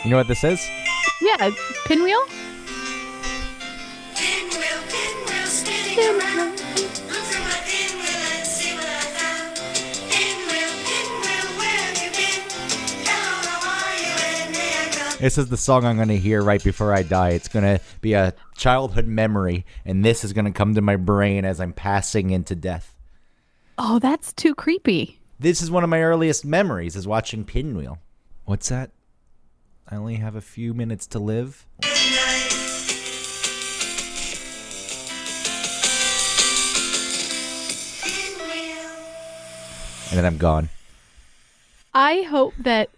You know what this is? Yeah, Pinwheel? Pinwheel, pinwheel, spinning around. Look through my pinwheel and see what I found. Pinwheel, pinwheel, where have you been? Hello, how are you? And may I come? This is the song I'm going to hear right before I die. It's going to be a childhood memory, and this is going to come to my brain as I'm passing into death. Oh, that's too creepy. This is one of my earliest memories, is watching Pinwheel. What's that? I only have a few minutes to live. And then I'm gone. I hope that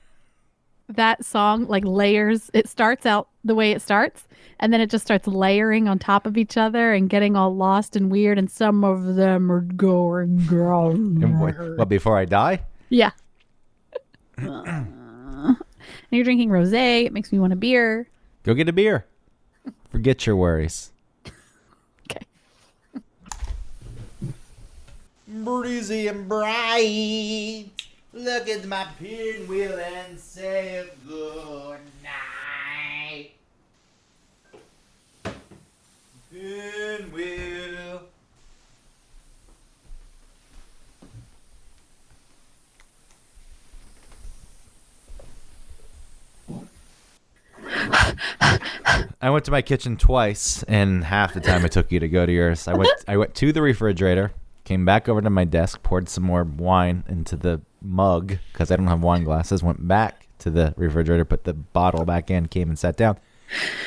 song like layers. It starts out the way it starts, and then it just starts layering on top of each other and getting all lost and weird, and some of them are going And down. what, before I die? Yeah. And you're drinking rosé. It makes me want a beer. Go get a beer. Forget your worries. Okay. Breezy and bright. Look at my pinwheel and say good night. Pinwheel. I went to my kitchen twice, and half the time it took you to go to yours. I went to the refrigerator, came back over to my desk, poured some more wine into the mug because I don't have wine glasses, went back to the refrigerator, put the bottle back in, came and sat down.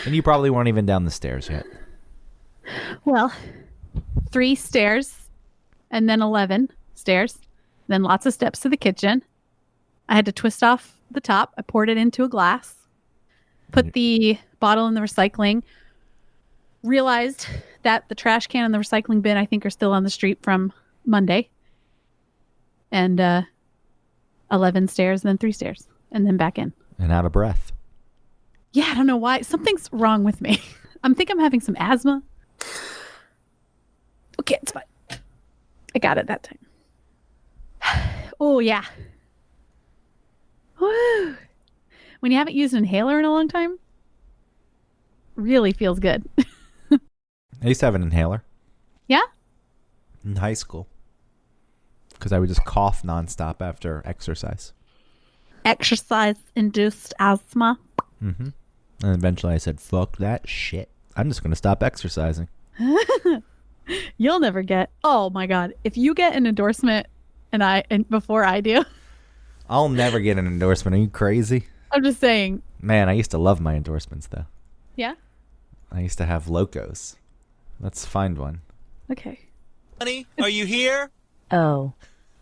And you probably weren't even down the stairs yet. Well, 3 stairs, and then 11 stairs, then lots of steps to the kitchen. I had to twist off the top. I poured it into a glass, put the bottle in the recycling, realized that the trash can and the recycling bin, I think, are still on the street from Monday. And 11 stairs, then 3 stairs, and then back in. And out of breath. Yeah, I don't know why. Something's wrong with me. I'm having some asthma. Okay, it's fine. I got it that time. Oh, yeah. Woo. When you haven't used an inhaler in a long time, really feels good. I used to have an inhaler Yeah? in high school because I would just cough nonstop after exercise. Exercise-induced asthma. Mm-hmm. And eventually I said, fuck that shit. I'm just going to stop exercising. You'll never get. Oh my God! If you get an endorsement, and before I do, I'll never get an endorsement. Are you crazy? I'm just saying. Man, I used to love my endorsements, though. Yeah. I used to have locos. Let's find one. Okay. Honey, are you here? Oh.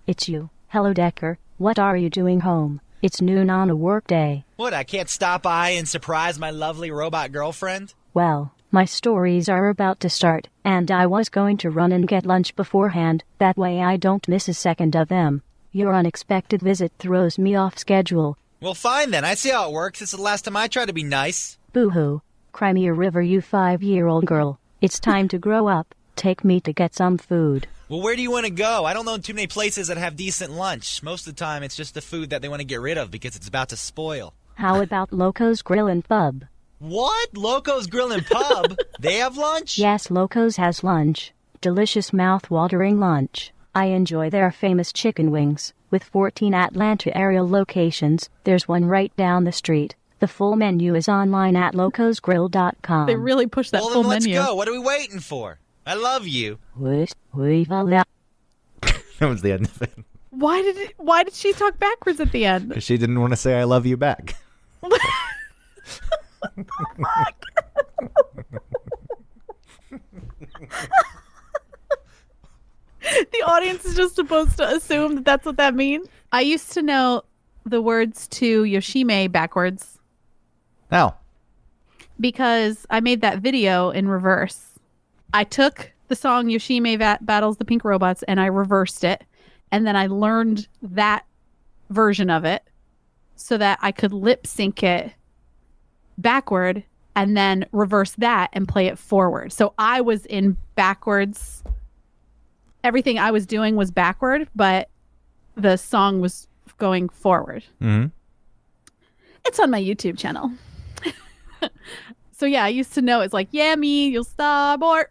It's you. Hello, Decker. What are you doing home? It's noon on a work day. What, I can't stop by and surprise my lovely robot girlfriend? Well, my stories are about to start, and I was going to run and get lunch beforehand. That way I don't miss a second of them. Your unexpected visit throws me off schedule. Well, fine then. I see how it works. It's the last time I try to be nice. Boo-hoo. Cry me a river, you 5-year-old girl. It's time to grow up. Take me to get some food. Well, where do you want to go? I don't know too many places that have decent lunch. Most of the time, it's just the food that they want to get rid of because it's about to spoil. How about Loco's Grill and Pub? What? Loco's Grill and Pub? They have lunch? Yes, Loco's has lunch. Delicious mouth-watering lunch. I enjoy their famous chicken wings. With 14 Atlanta area locations, there's one right down the street. The full menu is online at locosgrill.com. They really push that Well, full then let's menu. go. What are we waiting for? I love you. That was the end of it. Why did she talk backwards at the end? Because she didn't want to say I love you back. The audience is just supposed to assume that that's what that means. I used to know the words to Yoshime backwards Now, because I made that video in reverse. I took the song Yoshime Battles the Pink Robots and I reversed it. And then I learned that version of it so that I could lip sync it backward and then reverse that and play it forward. So I was in backwards. Everything I was doing was backward, but the song was going forward. mm-hmm. It's on my YouTube channel. So yeah, I used to know it's like, yeah, me, you'll starboard.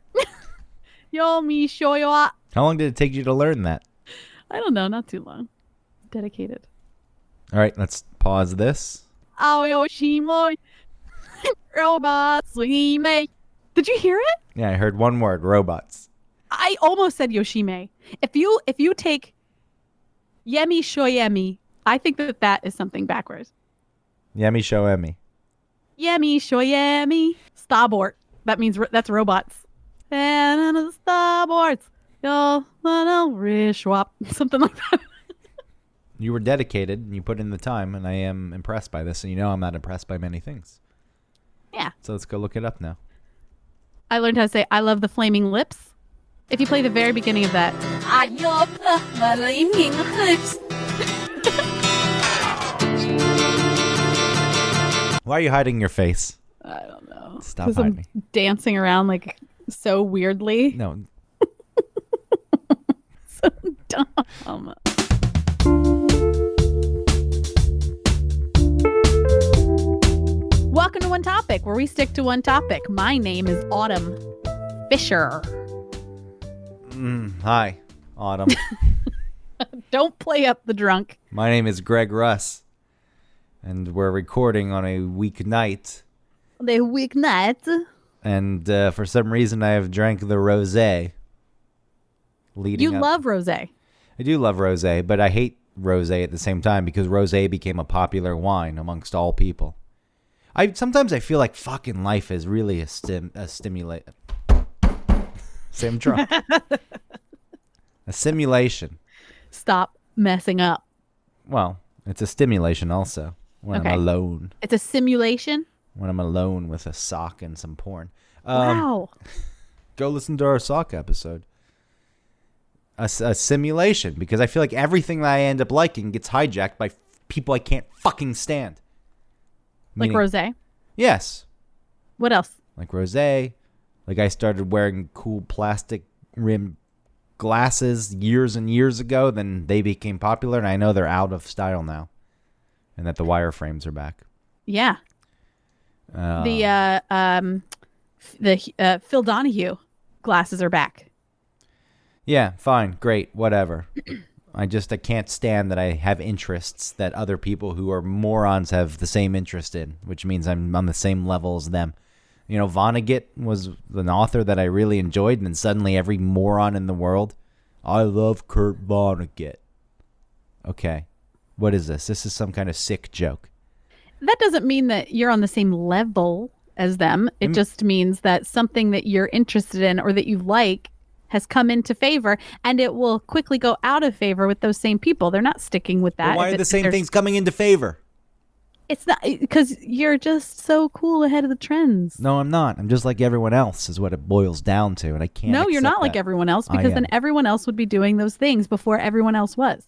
Yo, me, show you what. How long did it take you to learn that? I don't know, not too long. Dedicated. All right, let's pause this. Oh, Yoshimo. Robots, we make. Did you hear it? Yeah, I heard one word, robots. I almost said Yoshime. If you take Yemi Shoyemi, I think that is something backwards. Yummy show Emmy. Yemi Shoyemi. Starboard. That means that's robots. And the starboards. Yo, Rishwap. Something like that. You were dedicated and you put in the time, and I am impressed by this. And you know I'm not impressed by many things. Yeah. So let's go look it up now. I learned how to say I love the flaming lips. If you play the very beginning of that. I love the flaming lips. Why are you hiding your face? I don't know. Stop 'Cause I'm hiding. dancing around like so weirdly. No. So dumb. Welcome to One Topic, where we stick to one topic. My name is Autumn Fisher. Hi, Autumn. Don't play up the drunk. My name is Greg Russ, and we're recording on a weeknight. The weeknight. And for some reason, I have drank the rosé. You love rosé. I do love rosé, but I hate rosé at the same time because rosé became a popular wine amongst all people. Sometimes I feel like fucking life is really a stimulate. Say I'm drunk. A simulation. Stop messing up. Well, it's a stimulation also when Okay. I'm alone. It's a simulation. When I'm alone with a sock and some porn. Wow. Go listen to our sock episode. A simulation, because I feel like everything that I end up liking gets hijacked by people I can't fucking stand. Like Meaning- rosé. Yes. What else? Like rosé. Like I started wearing cool plastic rim glasses years and years ago. Then they became popular, and I know they're out of style now. And that the wireframes are back. Yeah. The Phil Donahue glasses are back. Yeah, fine, great, whatever. I can't stand that I have interests that other people who are morons have the same interest in, which means I'm on the same level as them. You know, Vonnegut was an author that I really enjoyed, and then suddenly every moron in the world, I love Kurt Vonnegut. Okay, what is this? This is some kind of sick joke. That doesn't mean that you're on the same level as them. It just means that something that you're interested in or that you like has come into favor, and it will quickly go out of favor with those same people. They're not sticking with that. But why If are the it- same there's- things coming into favor? It's not because you're just so cool ahead of the trends. No, I'm not. I'm just like everyone else is what it boils down to, and I can't No, you're accept not like that. everyone else, I because then am. everyone else would be doing those things before everyone else was.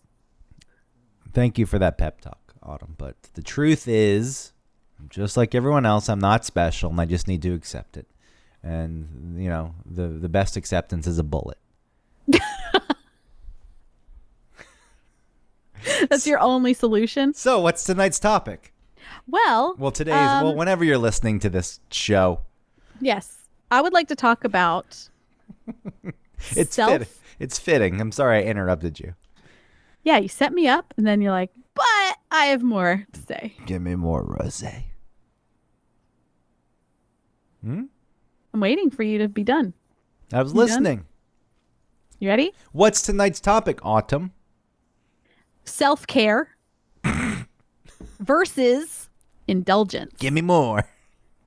Thank you for that pep talk, Autumn. But the truth is, just like everyone else, I'm not special, and I just need to accept it. And, you know, the best acceptance is a bullet. That's your only solution. So, what's tonight's topic? Well, Well, whenever you're listening to this show, yes, I would like to talk about it's self. fitting. It's fitting. I'm sorry I interrupted you. Yeah, you set me up, and then you're like, but I have more to say. Give me more rosé. I'm waiting for you to be done. I was You done? listening. You ready? What's tonight's topic, Autumn? Self-care versus indulgence. Give me more.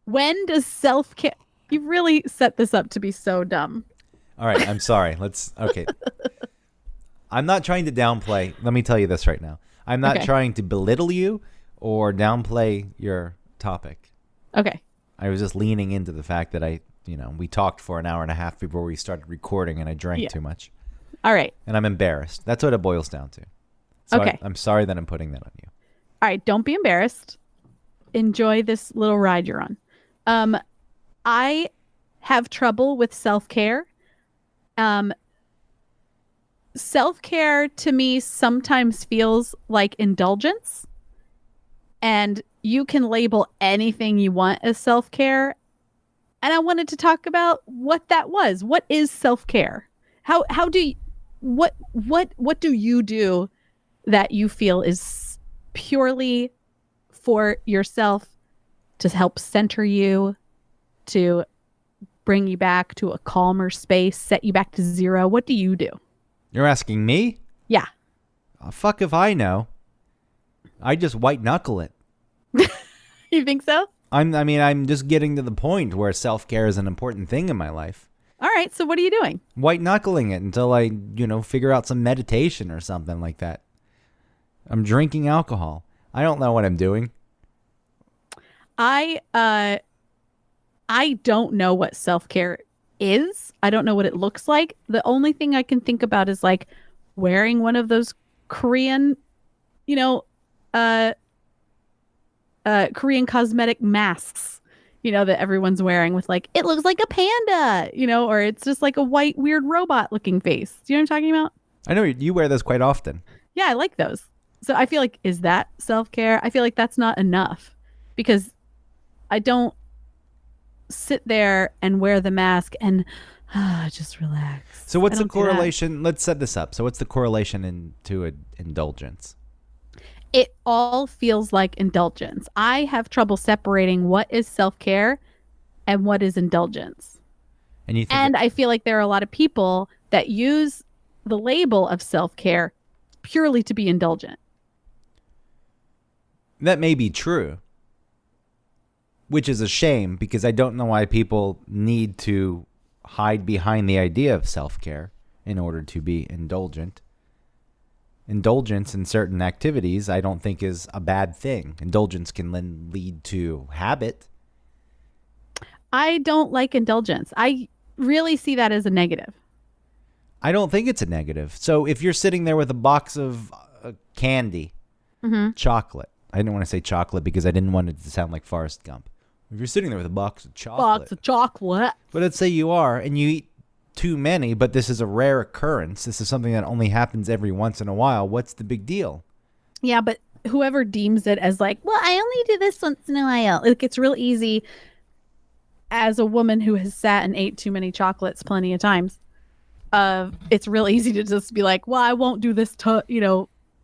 When does self-care... You really set this up to be so dumb. All right, I'm sorry. Okay. I'm not trying to downplay. Let me tell you this right now. I'm not Okay. trying to belittle you or downplay your topic. Okay. I was just leaning into the fact that we talked for an hour and a half before we started recording, and I drank Yeah. too much. All right. And I'm embarrassed. That's what it boils down to. So Okay. I'm sorry that I'm putting that on you. All right. Don't be embarrassed. Enjoy this little ride you're on. I have trouble with self-care. Self-care to me sometimes feels like indulgence. And you can label anything you want as self-care. And I wanted to talk about what that was. What is self-care? How do you, what do you do that you feel is purely for yourself, to help center you, to bring you back to a calmer space, set you back to zero? What do you do? You're asking me? Yeah. Fuck if I know. I just white knuckle it. You think so? I'm just getting to the point where self-care is an important thing in my life. All right. So what are you doing? White knuckling it until I, figure out some meditation or something like that. I'm drinking alcohol. I don't know what I'm doing. I don't know what self-care is. I don't know what it looks like. The only thing I can think about is like wearing one of those Korean, Korean cosmetic masks, that everyone's wearing with like, it looks like a panda, or it's just like a white, weird robot looking face. Do you know what I'm talking about? I know you wear those quite often. Yeah, I like those. So I feel like, is that self-care? I feel like that's not enough because I don't sit there and wear the mask and just relax. So what's I the don't do that. correlation? Let's set this up. So what's the correlation into indulgence? It all feels like indulgence. I have trouble separating what is self-care and what is indulgence. And you think And I feel like there are a lot of people that use the label of self-care purely to be indulgent. that may be true, which is a shame because I don't know why people need to hide behind the idea of self-care in order to be indulgent. Indulgence in certain activities I don't think is a bad thing. Indulgence can then lead to habit. I don't like indulgence. I really see that as a negative. I don't think it's a negative. So if you're sitting there with a box of candy, chocolate. I didn't want to say chocolate because I didn't want it to sound like Forrest Gump. If you're sitting there with a box of chocolate. Box of chocolate. But let's say you are and you eat too many, but this is a rare occurrence. This is something that only happens every once in a while. What's the big deal? Yeah, but whoever deems it as like, well, I only do this once in a while. Like, it's real easy as a woman who has sat and ate too many chocolates plenty of times. It's real easy to just be like, well, I won't do this,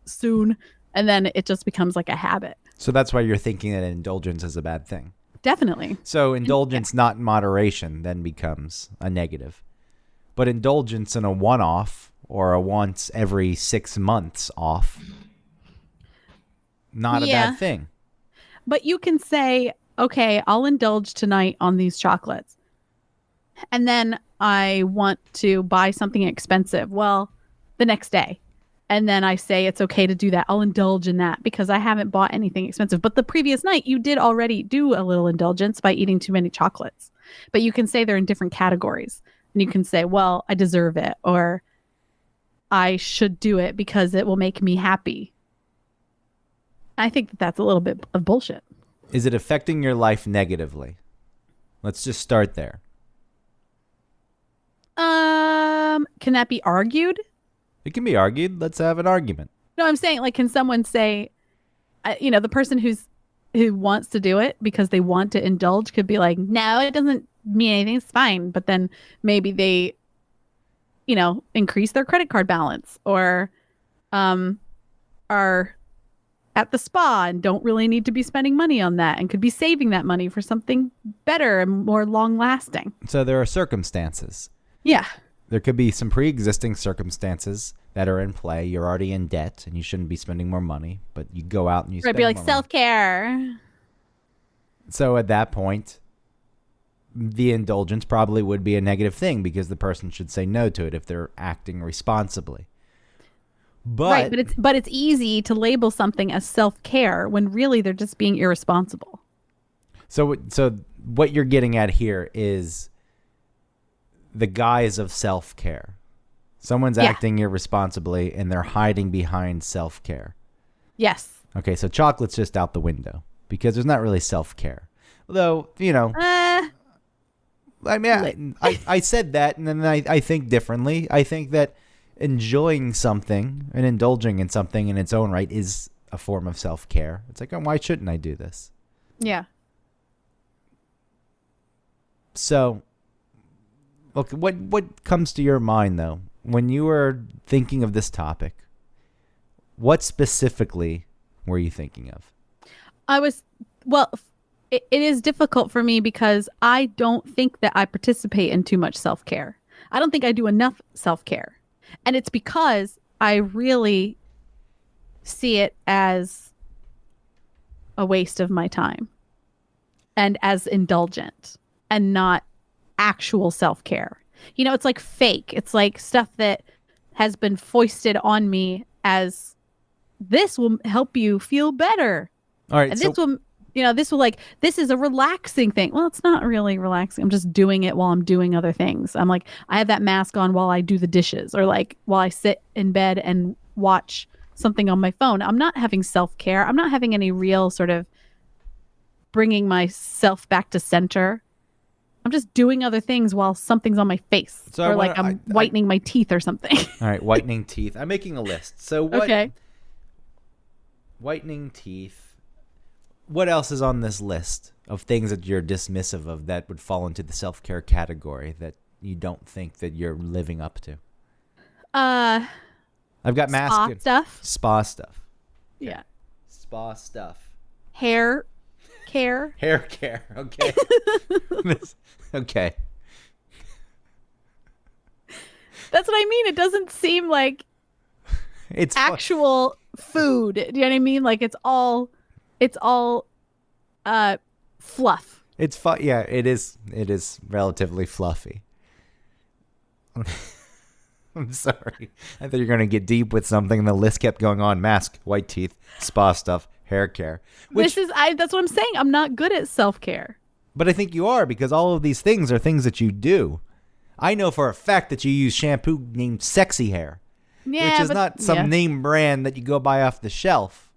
soon. And then it just becomes like a habit. So that's why you're thinking that indulgence is a bad thing. Definitely. So indulgence not in moderation then becomes a negative. But indulgence in a one-off or a once every 6 months off, not a bad thing. But you can say, okay, I'll indulge tonight on these chocolates. And then I want to buy something expensive. Well, the next day. And then I say it's okay to do that. I'll indulge in that because I haven't bought anything expensive. But the previous night, you did already do a little indulgence by eating too many chocolates. But you can say they're in different categories. And you can say, well, I deserve it. Or I should do it because it will make me happy. I think that that's a little bit of bullshit. Is it affecting your life negatively? Let's just start there. Can that be argued? It can be argued. Let's have an argument. No, I'm saying, like, can someone say, the person who wants to do it because they want to indulge could be like, no, it doesn't mean anything. It's fine. But then maybe they, increase their credit card balance or are at the spa and don't really need to be spending money on that and could be saving that money for something better and more long lasting. So there are circumstances. Yeah. There could be some pre-existing circumstances that are in play. You're already in debt and you shouldn't be spending more money, but you go out and you spend It'd be like more money. self-care. So at that point, the indulgence probably would be a negative thing because the person should say no to it if they're acting responsibly. Right, but it's easy to label something as self-care when really they're just being irresponsible. So what you're getting at here is the guise of self-care. Someone's acting irresponsibly and they're hiding behind self-care. Yes. Okay, so chocolate's just out the window because there's not really self-care. Although, I said that and then I think differently. I think that enjoying something and indulging in something in its own right is a form of self-care. It's like, oh, why shouldn't I do this? Yeah. So, okay, what comes to your mind though when you were thinking of this topic? What specifically were you thinking of? It is difficult for me because I don't think that I participate in too much self-care. I don't think I do enough self-care. And it's because I really see it as a waste of my time and as indulgent and not actual self-care. You know, it's like fake. It's like stuff that has been foisted on me as this will help you feel better. All right, And so this is a relaxing thing. Well, it's not really relaxing. I'm just doing it while I'm doing other things. I'm like, I have that mask on while I do the dishes or like while I sit in bed and watch something on my phone. I'm not having self-care. I'm not having any real sort of bringing myself back to center. I'm just doing other things while something's on my face So or like I'm whitening my teeth or something. all right, whitening teeth. I'm making a list. So what? Okay. Whitening teeth. What else is on this list of things that you're dismissive of that would fall into the self-care category that you don't think that you're living up to? I've got Spa mask stuff. Spa stuff. Yeah. Spa stuff. Hair care. Hair care. Okay. Okay. That's what I mean. It doesn't seem like It's actual food. Do you know what I mean? Like it's all fluff. It's fun. Yeah, it is. It is relatively fluffy. I'm sorry. I thought you were going to get deep with something, and the list kept going on. Mask, white teeth, spa stuff, hair care. That's what I'm saying. I'm not good at self-care. But I think you are, because all of these things are things that you do. I know for a fact that you use shampoo named Sexy Hair, Yeah, which is but, not some yeah. name brand that you go buy off the shelf.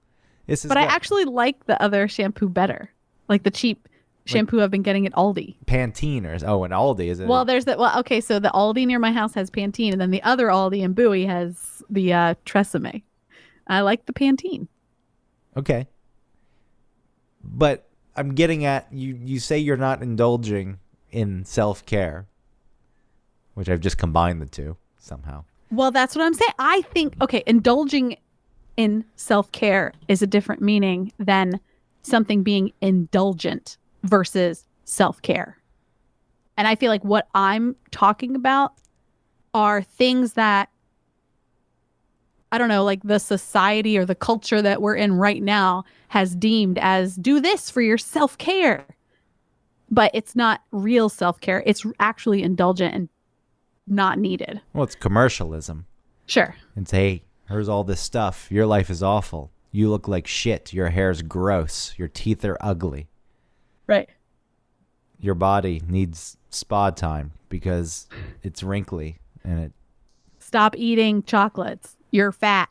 This is But I what- actually like the other shampoo better. Like the cheap shampoo I've been getting at Aldi. Pantene or and Aldi is it? Well, there's that. Well, okay, so the Aldi near my house has Pantene, and then the other Aldi in Bowie has the Tresemme. I like the Pantene. Okay. But I'm getting at you say you're not indulging in self-care, which I've just combined the two somehow. Well, that's what I'm saying. I think, okay, indulging in self-care is a different meaning than something being indulgent versus self-care. And I feel like what I'm talking about are things that, I don't know, like the society or the culture that we're in right now has deemed as do this for your self-care. But it's not real self-care. It's actually indulgent and not needed. Well, it's commercialism. Sure. It's, hey, here's all this stuff. Your life is awful. You look like shit. Your hair's gross. Your teeth are ugly. Right. Your body needs spa time because it's wrinkly and it. Stop eating chocolates. You're fat.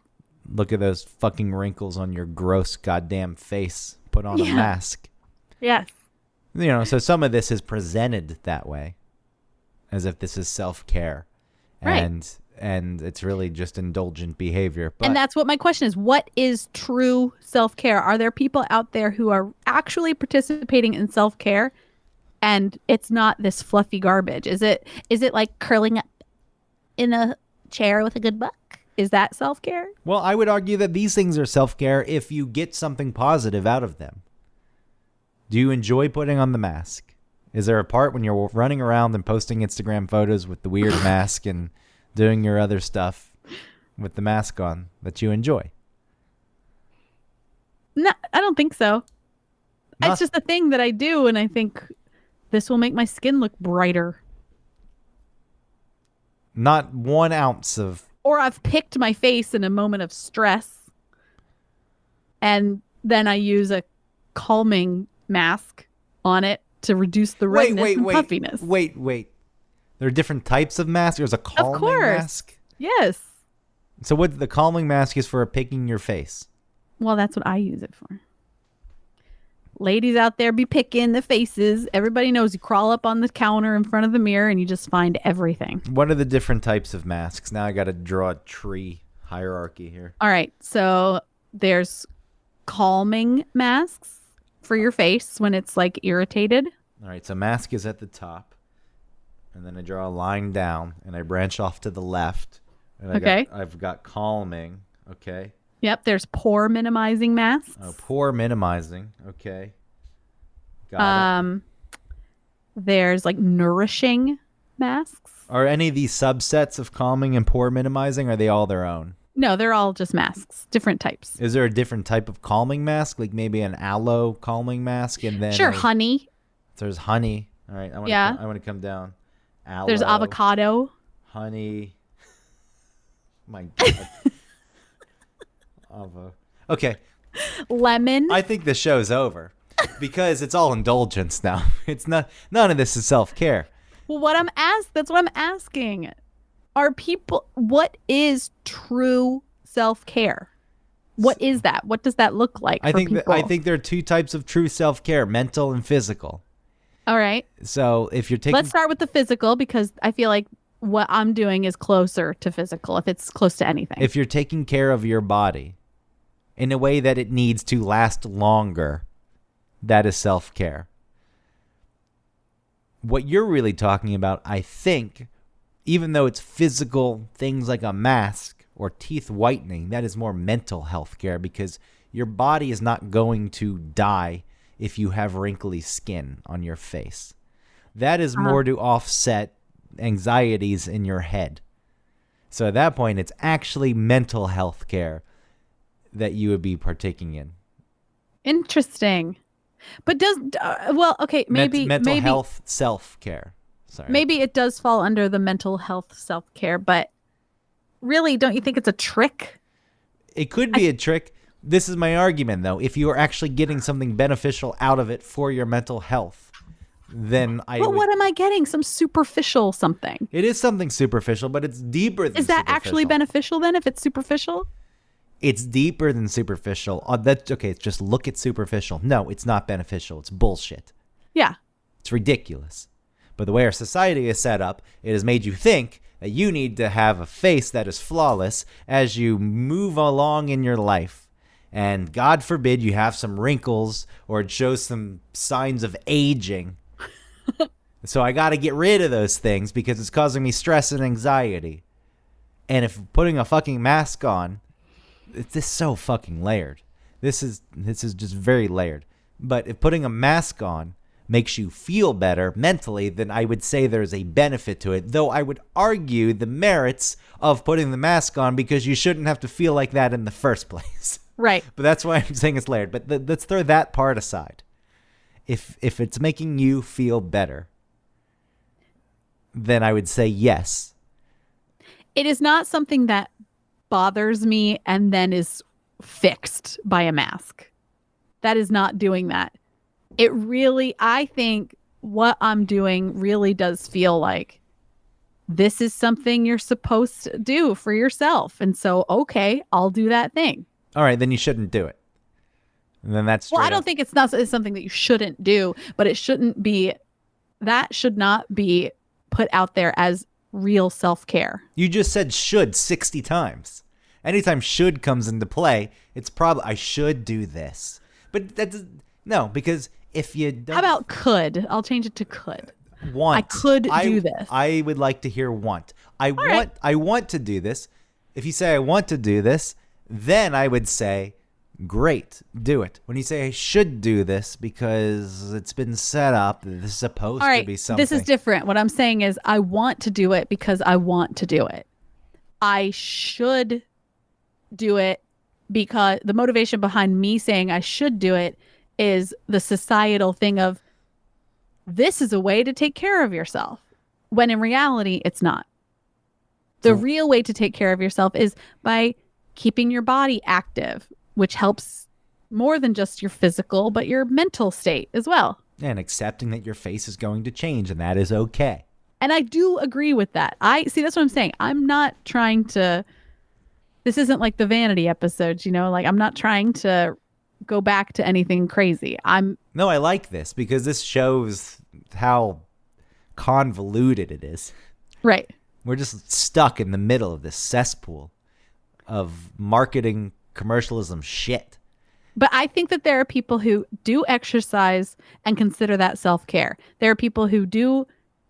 Look at those fucking wrinkles on your gross goddamn face. Put on a mask. Yes. You know, so some of this is presented that way, as if this is self-care, Right. and it's really just indulgent behavior. But And that's what my question is. What is true self-care? Are there people out there who are actually participating in self-care and it's not this fluffy garbage? Is it like curling up in a chair with a good book? Is that self-care? well, I would argue that these things are self-care if you get something positive out of them. Do you enjoy putting on the mask? Is there a part when you're running around and posting Instagram photos with the weird mask and doing your other stuff with the mask on that you enjoy? No, I don't think so. Not- It's just a thing that I do, and I think this will make my skin look brighter. Not 1 ounce of. Or I've picked my face in a moment of stress, and then I use a calming mask on it to reduce the redness and puffiness. Wait. There are different types of masks. There's a calming course. mask. Yes. So what the calming mask is for picking your face. Well, that's what I use it for. Ladies out there be picking the faces. Everybody knows you crawl up on the counter in front of the mirror and you just find everything. What are the different types of masks? Now I got to draw a tree hierarchy here. All right. So there's calming masks for your face when it's like irritated. All right, so mask is at the top, and then I draw a line down, and I branch off to the left. And I've got calming. Okay. Yep. There's pore minimizing masks. Oh, pore minimizing. Okay. Got it. There's like nourishing masks. Are any of these subsets of calming and pore minimizing, are they all their own? No, they're all just masks, different types. Is there a different type of calming mask, like maybe an aloe calming mask, and then Sure, honey. There's honey. All right, I want to come down. Aloe. There's avocado. Honey. My God. Avo. Okay. Lemon. I think the show's over because it's all indulgence now. It's not. None of this is self-care. Well, that's what I'm asking. What is true self-care? What is that? What does that look like for people? I think there are two types of true self-care: mental and physical. All right. So if you're taking, Let's start with the physical because I feel like what I'm doing is closer to physical if it's close to anything. If you're taking care of your body in a way that it needs to last longer, that is self-care. What you're really talking about, I think, even though it's physical things like a mask or teeth whitening, that is more mental health care because your body is not going to die if you have wrinkly skin on your face. That is more to offset anxieties in your head. So at that point, it's actually mental health care that you would be partaking in. Interesting. But maybe mental health self-care. Sorry. Maybe it does fall under the mental health self-care, but really, don't you think it's a trick? It could be a trick. This is my argument, though. If you are actually getting something beneficial out of it for your mental health, then what am I getting? Some superficial something. It is something superficial, but it's deeper than Is that superficial. actually beneficial then if it's superficial? It's deeper than superficial. That's okay. It's just look at superficial. No, it's not beneficial. It's bullshit. Yeah. It's ridiculous. But the way our society is set up, it has made you think that you need to have a face that is flawless as you move along in your life. And God forbid you have some wrinkles or it shows some signs of aging. So I got to get rid of those things because it's causing me stress and anxiety. And if putting a fucking mask on, this is so fucking layered. This is just very layered. But if putting a mask on makes you feel better mentally, then I would say there's a benefit to it. Though I would argue the merits of putting the mask on because you shouldn't have to feel like that in the first place. Right. But that's why I'm saying it's layered. But let's throw that part aside. If it's making you feel better, then I would say yes. It is not something that bothers me and then is fixed by a mask. That is not doing that. I think what I'm doing really does feel like this is something you're supposed to do for yourself. And so, okay, I'll do that thing. All right, then you shouldn't do it. And then that's I don't think it's something that you shouldn't do, but it shouldn't be, that should not be put out there as real self-care. You just said should 60 times. Anytime should comes into play, it's probably I should do this. But no, because if you don't. How about could? I'll change it to could. Want. I could do this. I would like to hear want. I right. want to do this. If you say I want to do this, then I would say, great, do it. When you say I should do this because it's been set up, this is supposed to be something. This is different. What I'm saying is I want to do it because I want to do it. I should do it because the motivation behind me saying I should do it is the societal thing of this is a way to take care of yourself. When in reality, it's not. The real way to take care of yourself is by keeping your body active, which helps more than just your physical, but your mental state as well. And accepting that your face is going to change, and that is okay. And I do agree with that. That's what I'm saying. I'm not trying to, this isn't like the vanity episodes, like I'm not trying to go back to anything crazy. No, I like this because this shows how convoluted it is. Right. We're just stuck in the middle of this cesspool of marketing commercialism shit. But I think that there are people who do exercise and consider that self-care. There are people who do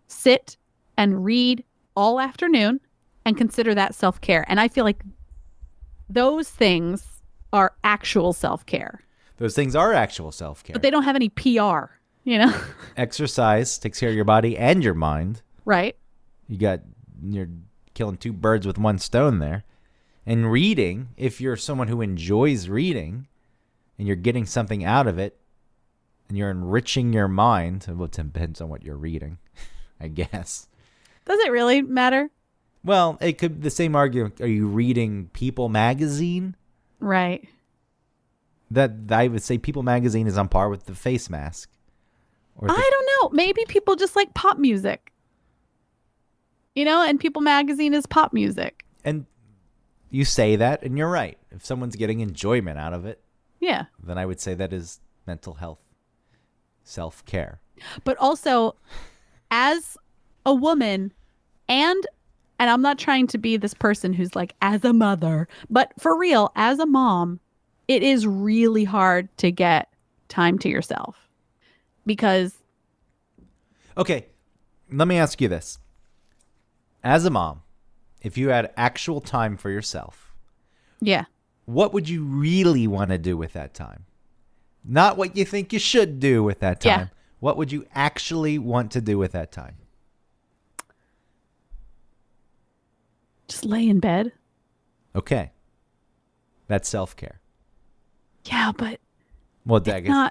sit and read all afternoon and consider that self-care. And I feel like those things are actual self-care. Those things are actual self-care. But they don't have any PR, you know? Exercise takes care of your body and your mind. Right? You're killing two birds with one stone there. And reading, if you're someone who enjoys reading and you're getting something out of it and you're enriching your mind, well, it depends on what you're reading, I guess. Does it really matter? Well, it could the same argument. Are you reading People magazine? Right. That I would say People magazine is on par with the face mask. Or I don't know. Maybe people just like pop music. You know, and People magazine is pop music. And you say that, and you're right. If someone's getting enjoyment out of it, Yeah. then I would say that is mental health, self-care. But also, as a woman, and I'm not trying to be this person who's like, as a mother, but for real, as a mom, it is really hard to get time to yourself. Because, Okay, let me ask you this. As a mom, if you had actual time for yourself, yeah. what would you really want to do with that time? Not what you think you should do with that time. Yeah. What would you actually want to do with that time? Just lay in bed. Okay. That's self-care. Yeah, but Well, I guess,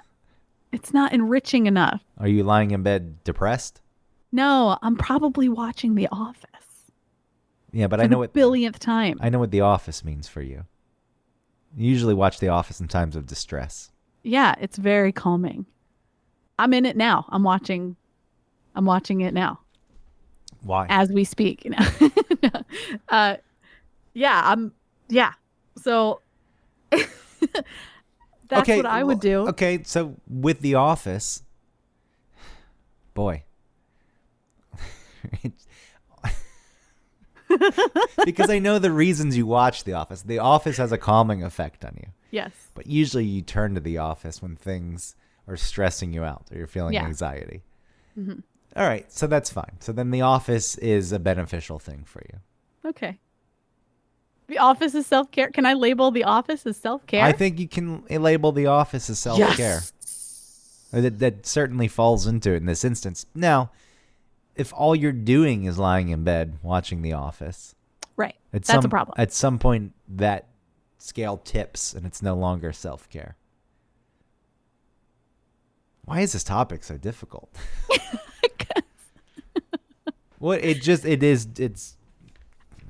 it's not enriching enough. are you lying in bed depressed? No, I'm probably watching The Office. Yeah, but For I know the what billionth time. I know what The Office means for you. You usually watch The Office in times of distress. Yeah, it's very calming. I'm in it now. I'm watching it now Why? as we speak. You know, yeah. So that's what I would do. Okay, so with The Office, boy. Because I know the reasons you watch The Office. The Office has a calming effect on you. Yes. But usually you turn to The Office when things are stressing you out or you're feeling Yeah. anxiety. Mm-hmm. All right, so that's fine. So then The Office is a beneficial thing for you. Okay. The Office is self-care. Can I label The Office as self-care? I think you can label The Office as self-care. Yes. That certainly falls into it in this instance. Now, if all you're doing is lying in bed watching The Office, Right. at That's a problem. At some point, that scale tips and it's no longer self-care. Why is this topic so difficult? Well, it's.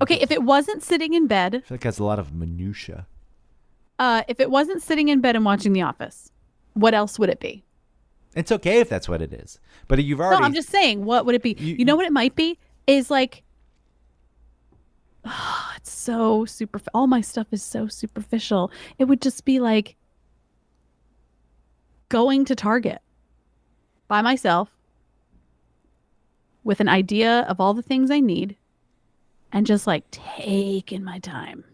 Okay, if it wasn't sitting in bed, I feel like that's a lot of minutia. if it wasn't sitting in bed and watching The Office, what else would it be? It's okay if that's what it is, but you've already. No, I'm just saying, what would it be? You know what it might be? Is like, it's so super. All my stuff is so superficial. It would just be like going to Target by myself with an idea of all the things I need and just like taking my time,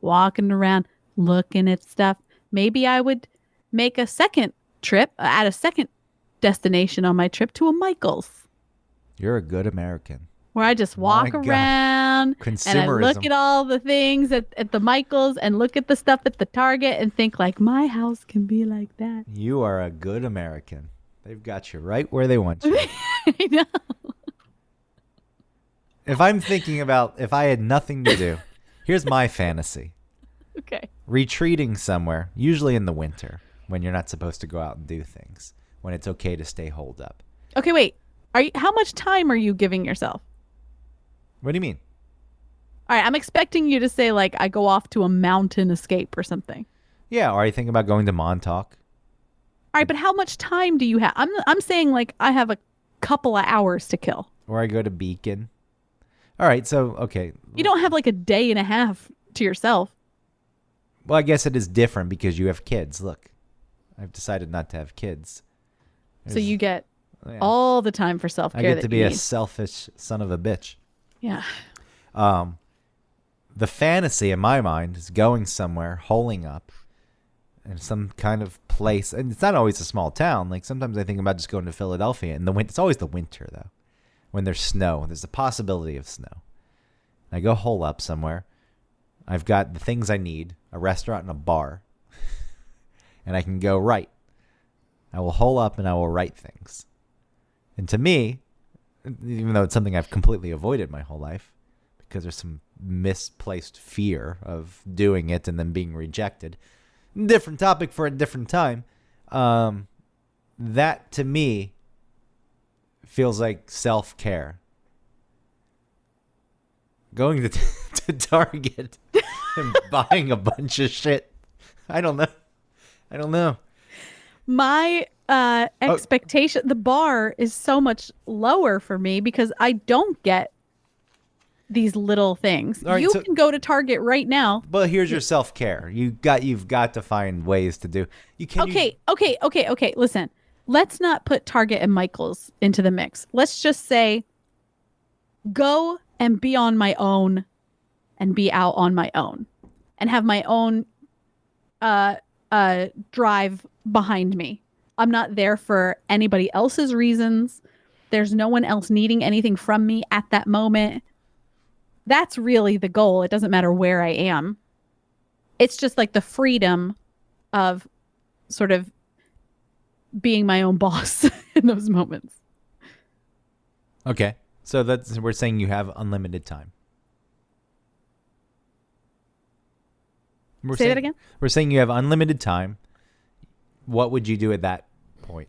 walking around, looking at stuff. Maybe I would make a second trip, add a second destination on my trip to a Michael's, You're a good American. where I just walk My God. around and I look Consumerism. at all the things at the Michael's and look at the stuff at the Target and think like, my house can be like that. You are a good American. They've got you right where they want you. I know. If I'm thinking about if I had nothing to do, here's my fantasy. Okay. Retreating somewhere, usually in the winter, when you're not supposed to go out and do things, when it's okay to stay holed up. Okay, wait. How much time are you giving yourself? What do you mean? All right, I'm expecting you to say like I go off to a mountain escape or something. Yeah, or are you thinking about going to Montauk? All right, but how much time do you have? I'm saying like I have a couple of hours to kill. Or I go to Beacon? All right, so, okay. You don't have like a day and a half to yourself. Well, I guess it is different because you have kids. Look, I've decided not to have kids. So you get Yeah. all the time for self-care. I get that to be you a need. selfish son of a bitch. Yeah. The fantasy in my mind is going somewhere, holing up, in some kind of place. And it's not always a small town. Like sometimes I think about just going to Philadelphia. And it's always the winter, though, when there's snow. There's a possibility of snow. I go hole up somewhere. I've got the things I need, a restaurant and a bar. And I can go write. I will hole up and I will write things. And to me, even though it's something I've completely avoided my whole life, because there's some misplaced fear of doing it and then being rejected. Different topic for a different time. That to me feels like self-care. Going to Target and buying a bunch of shit. I don't know. My expectation, the bar is so much lower for me because I don't get these little things. All right, you so- can go to Target right now. But here's your self-care. You've got to find ways to do. Okay. Listen, let's not put Target and Michael's into the mix. Let's just say go and be on my own and be out on my own and have my own drive behind me. I'm not there for anybody else's reasons. There's no one else needing anything from me at that moment. That's really the goal. It doesn't matter where I am. It's just like the freedom of sort of being my own boss in those moments. Okay. So we're saying you have unlimited time. Say that again? We're saying you have unlimited time. What would you do at that point?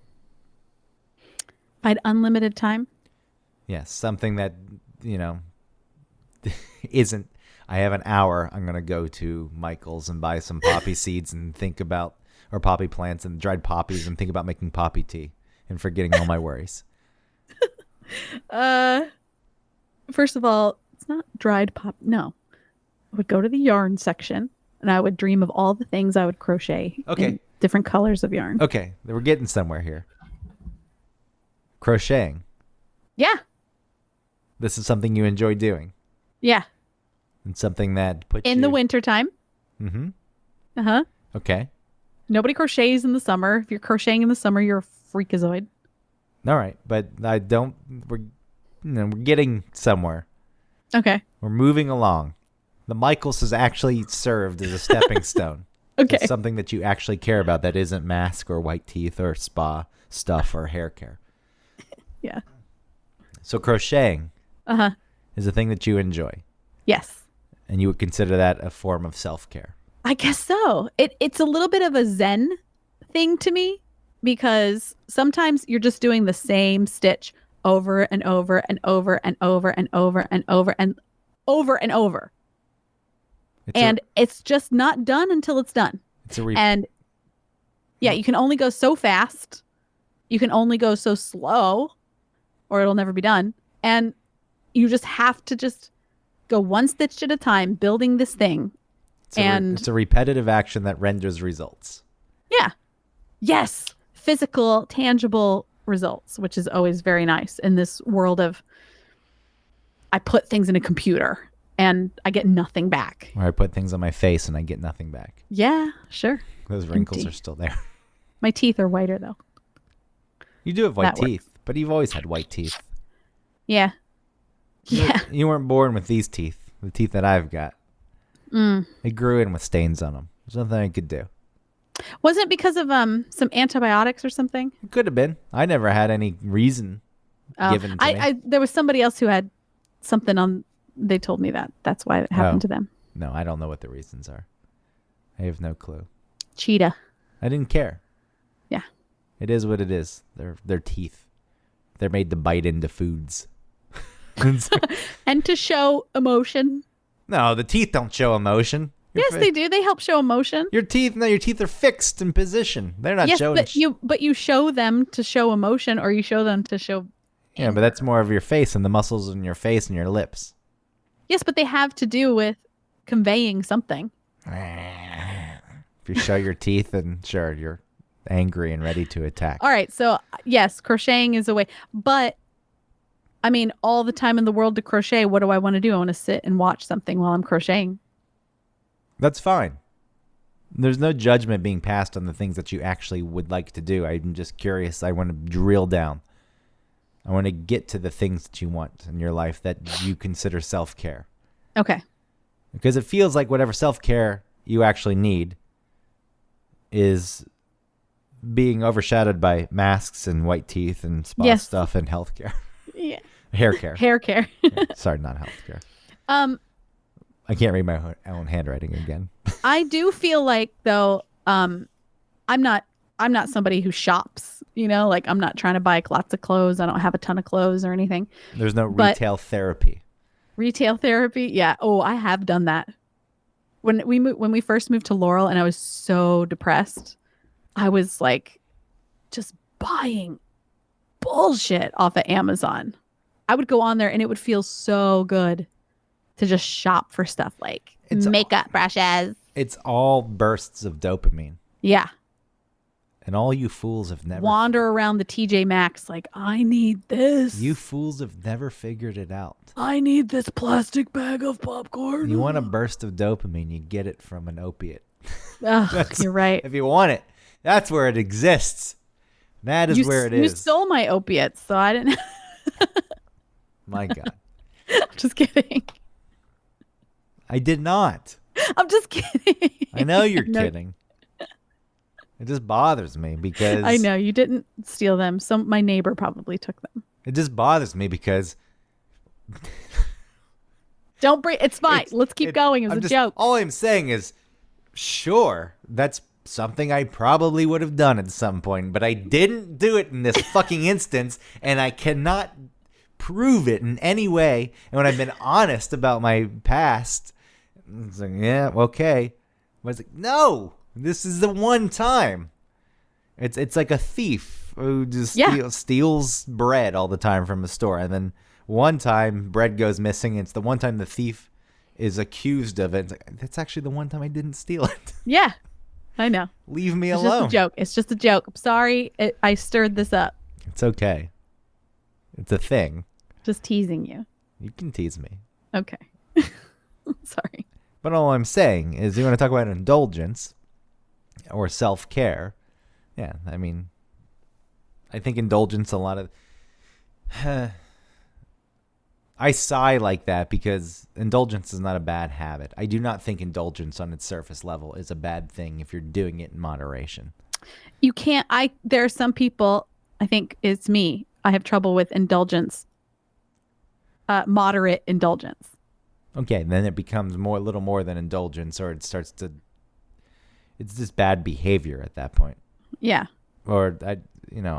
If I had unlimited time. Yes, something that, isn't, I have an hour, I'm going to go to Michael's and buy some poppy seeds and or poppy plants and dried poppies and think about making poppy tea and forgetting all my worries. First of all, it's not dried pop. No. I would go to the yarn section and I would dream of all the things I would crochet. Okay. In different colors of yarn. Okay, we're getting somewhere here. Crocheting. Yeah. This is something you enjoy doing. Yeah. And something that puts In the wintertime. Mm-hmm. Uh-huh. Okay. Nobody crochets in the summer. If you're crocheting in the summer, you're a freakazoid. All right, but we're getting somewhere. Okay. We're moving along. The Michaels has actually served as a stepping stone. Okay. To something that you actually care about that isn't mask or white teeth or spa stuff or hair care. Yeah. So crocheting Uh-huh. is a thing that you enjoy. Yes. And you would consider that a form of self-care. I guess so. It's a little bit of a Zen thing to me because sometimes you're just doing the same stitch over and over and over and over and over and over and over and over. It's just not done until it's done. And yeah, you can only go so fast. You can only go so slow or it'll never be done. And you just have to just go one stitch at a time building this thing. It's a repetitive action that renders results. Yeah. Yes. Physical, tangible results, which is always very nice in this world of I put things in a computer and I get nothing back. Or I put things on my face and I get nothing back. Yeah, sure. Those wrinkles are still there. My teeth are whiter though. You do have white That teeth, but you've always had white teeth. Yeah. Yeah. You weren't born with these teeth, the teeth that I've got. They grew in with stains on them. There's nothing I could do. Wasn't it because of some antibiotics or something? It could have been. I never had any reason given to me. There was somebody else who had something on. They told me that's why it happened to them. No, I don't know what the reasons are. I have no clue. Cheetah. I didn't care. Yeah. It is what it is. They're teeth. They're made to bite into foods. And to show emotion. No, the teeth don't show emotion. Yes, they do. They help show emotion. Your teeth are fixed in position. They're not showing. But you show them to show emotion, or you show them to show. Yeah, but that's more of your face and the muscles in your face and your lips. Yes, but they have to do with conveying something. If you show your teeth, then sure, you're angry and ready to attack. All right, so yes, crocheting is a way, but I mean, all the time in the world to crochet. What do I want to do? I want to sit and watch something while I'm crocheting. That's fine. There's no judgment being passed on the things that you actually would like to do. I'm just curious. I want to drill down. I want to get to the things that you want in your life that you consider self-care. Okay. Because it feels like whatever self-care you actually need is being overshadowed by masks and white teeth and spa Yes. stuff and healthcare. Yeah. Hair care. Hair care. Sorry, not healthcare. Um, I can't read my own handwriting again. I do feel like though, I'm not somebody who shops, like I'm not trying to buy lots of clothes. I don't have a ton of clothes or anything. There's no But- retail therapy. Retail therapy. Yeah. Oh, I have done that. When we first moved to Laurel and I was so depressed, I was like just buying bullshit off of Amazon. I would go on there and it would feel so good to just shop for stuff like It's makeup brushes. It's all bursts of dopamine. Yeah. And all you fools have never... Wander around the TJ Maxx like, I need this. You fools have never figured it out. I need this plastic bag of popcorn. You want a burst of dopamine, you get it from an opiate. Ugh, you're right. If you want it, that's where it exists. That is where it You is. stole my opiates, so I didn't. My God. I'm just kidding. I did not. I'm just kidding. I know you're No. kidding. It just bothers me because... I know you didn't steal them. My neighbor probably took them. It just bothers me because... Don't bring. It's fine. Let's keep going. It was a joke. All I'm saying is, sure, that's something I probably would have done at some point, but I didn't do it in this fucking instance, and I cannot prove it in any way. And when I've been honest about my past, it's like, yeah, okay. But it's like, no, this is the one time. It's like a thief who just steals bread all the time from a store, and then one time bread goes missing. It's the one time the thief is accused of it. It's like, that's actually the one time I didn't steal it. Yeah, I know. Leave me It's alone. just a joke. It's just a joke. I'm sorry. I stirred this up. It's okay. It's a thing. Just teasing you. You can tease me. Okay. Sorry. But all I'm saying is you want to talk about indulgence or self-care. Yeah, I mean, I think indulgence, a lot of... I sigh like that because indulgence is not a bad habit. I do not think indulgence on its surface level is a bad thing if you're doing it in moderation. You can't. There are some people, I think it's me, I have trouble with indulgence. Moderate indulgence. Okay, then it becomes a little more than indulgence, or it starts to... It's just bad behavior at that point. Yeah. Or, I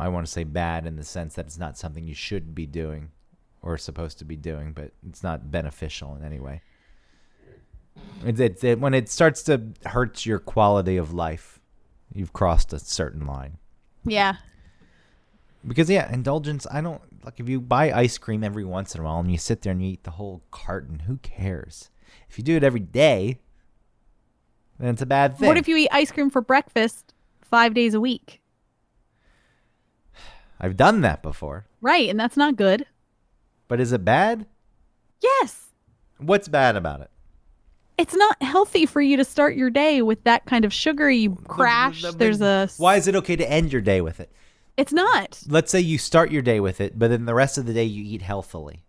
want to say bad in the sense that it's not something you should be doing or supposed to be doing, but it's not beneficial in any way. When it starts to hurt your quality of life, you've crossed a certain line. Yeah. Because, indulgence, if you buy ice cream every once in a while and you sit there and you eat the whole carton, who cares? If you do it every day, then it's a bad thing. What if you eat ice cream for breakfast 5 days a week? I've done that before. Right, and that's not good. But is it bad? Yes. What's bad about it? It's not healthy for you to start your day with that kind of sugary crash. Why is it okay to end your day with it? It's not. Let's say you start your day with it, but then the rest of the day you eat healthily.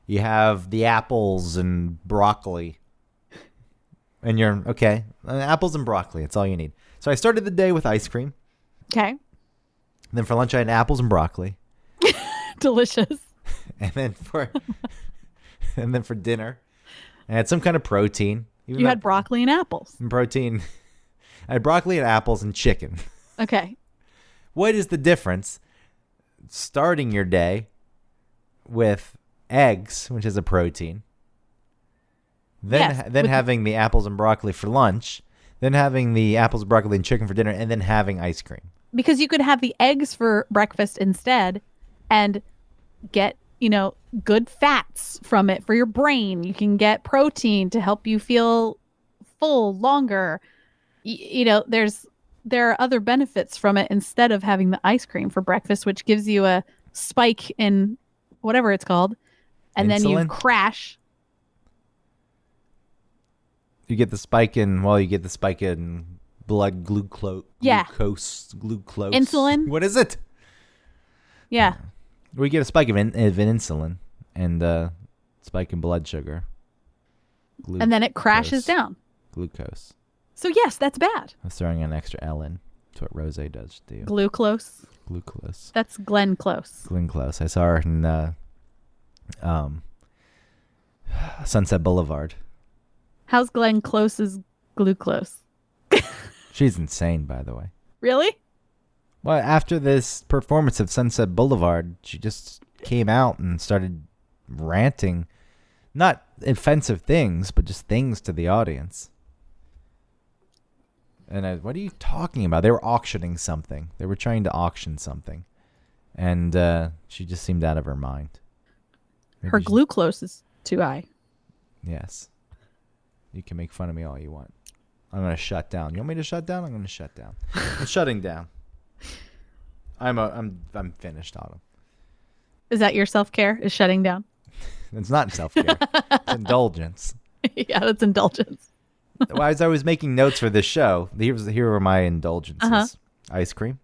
You have the apples and broccoli. And you're, okay, apples and broccoli, that's all you need. So I started the day with ice cream. Okay. Then for lunch I had apples and broccoli. Delicious. And then for dinner, I had some kind of protein. You had broccoli and apples. Protein. I had broccoli and apples and chicken. Okay. What is the difference starting your day with eggs, which is a protein, then having the apples and broccoli for lunch, then having the apples, broccoli, and chicken for dinner, and then having ice cream? Because you could have the eggs for breakfast instead and get, good fats from it for your brain. You can get protein to help you feel full longer. There are other benefits from it instead of having the ice cream for breakfast, which gives you a spike in whatever it's called. And Insulin? then you crash. You get the spike in blood Yeah. glucose. Insulin? What is it? Yeah. We get a spike of insulin and spike in blood sugar. And then it crashes down. Glucose. So yes, that's bad. I was throwing an extra L in. That's what rosé does to you. Glucose. Glucose. That's Glenn Close. Glenn Close. I saw her in Sunset Boulevard. How's Glenn Close's glucose? She's insane, by the way. Really? Well, after this performance of Sunset Boulevard, she just came out and started ranting, not offensive things, but just things to the audience. And what are you talking about? They were auctioning something. They were trying to auction something. And she just seemed out of her mind. Her glucose is too high. Yes. You can make fun of me all you want. I'm going to shut down. You want me to shut down? I'm going to shut down. I'm shutting down. I'm finished, Autumn. Is that your self-care? Is shutting down? It's not self-care. It's indulgence. Yeah, that's indulgence. Well, as I was making notes for this show, here were my indulgences. Uh-huh. Ice cream.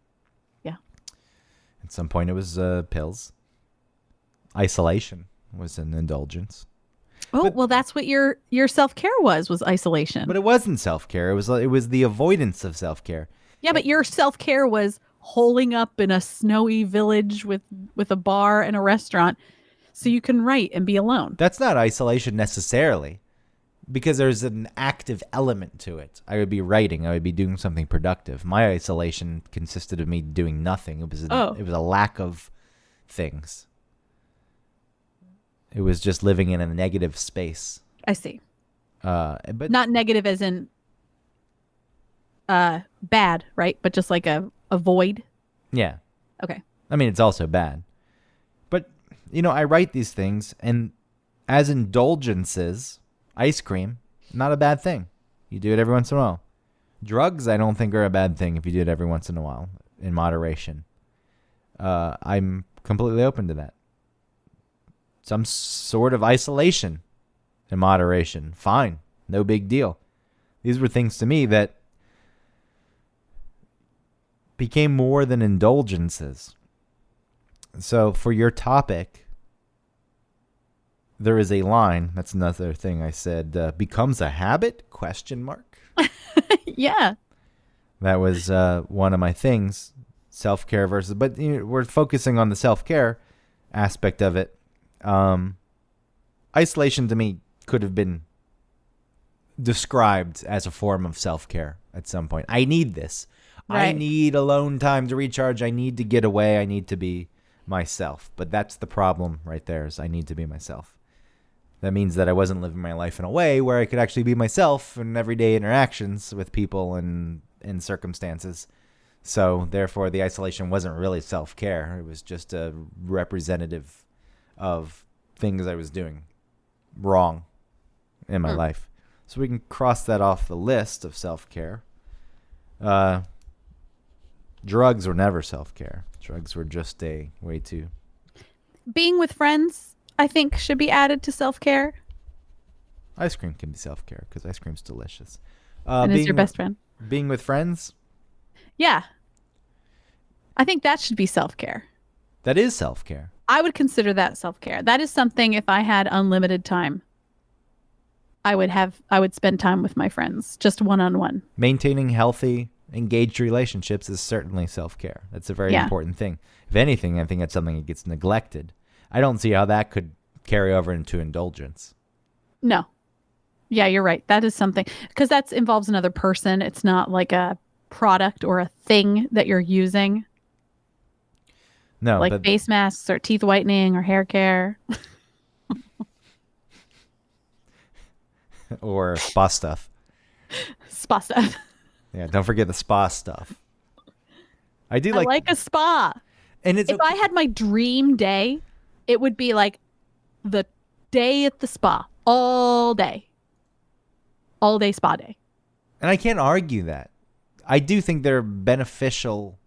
Yeah. At some point, it was pills. Isolation was an indulgence. Oh, well, that's what your self-care was isolation. But it wasn't self-care. It was the avoidance of self-care. Yeah, but your self-care was holing up in a snowy village with a bar and a restaurant so you can write and be alone. That's not isolation necessarily, because there's an active element to it. I would be writing. I would be doing something productive. My isolation consisted of me doing nothing. It was a lack of things. It was just living in a negative space. I see. But Not negative as in bad, right? But just like a void. yeah. Okay. I mean, it's also bad. But, I write these things, and as indulgences, ice cream, not a bad thing. You do it every once in a while. Drugs, I don't think are a bad thing if you do it every once in a while, in moderation. I'm completely open to that. Some sort of isolation in moderation, fine. No big deal. These were things to me that became more than indulgences. So for your topic, there is a line. That's another thing I said. Becomes a habit? ? Yeah. That was one of my things. Self-care versus, but we're focusing on the self-care aspect of it. Isolation to me could have been described as a form of self-care at some point. I need this. Right. I need alone time to recharge. I need to get away. I need to be myself. But that's the problem right there, is I need to be myself. That means that I wasn't living my life in a way where I could actually be myself in everyday interactions with people and in circumstances. So therefore, the isolation wasn't really self-care. It was just a representative of things I was doing wrong in my life. So we can cross that off the list of self-care. Drugs were never self-care. Drugs were just a way to... Being with friends, I think, should be added to self-care. Ice cream can be self-care because ice cream's delicious. And it's your best friend. Being with friends, Yeah. I think that should be self-care. that is self-care. I would consider that self-care. That is something, if I had unlimited time, I would spend time with my friends, just one-on-one. Maintaining healthy, engaged relationships is certainly self-care. That's a very Yeah. important thing. If anything, I think that's something that gets neglected. I don't see how that could carry over into indulgence. No. Yeah, you're right. That is something, because that involves another person. It's not like a product or a thing that you're using, No, like but face masks or teeth whitening or hair care. or spa stuff. Spa stuff. Yeah, don't forget the spa stuff. I do I like a spa. and it's If I had my dream day, it would be like the day at the spa, all day spa day. and I can't argue that. I do think there are beneficial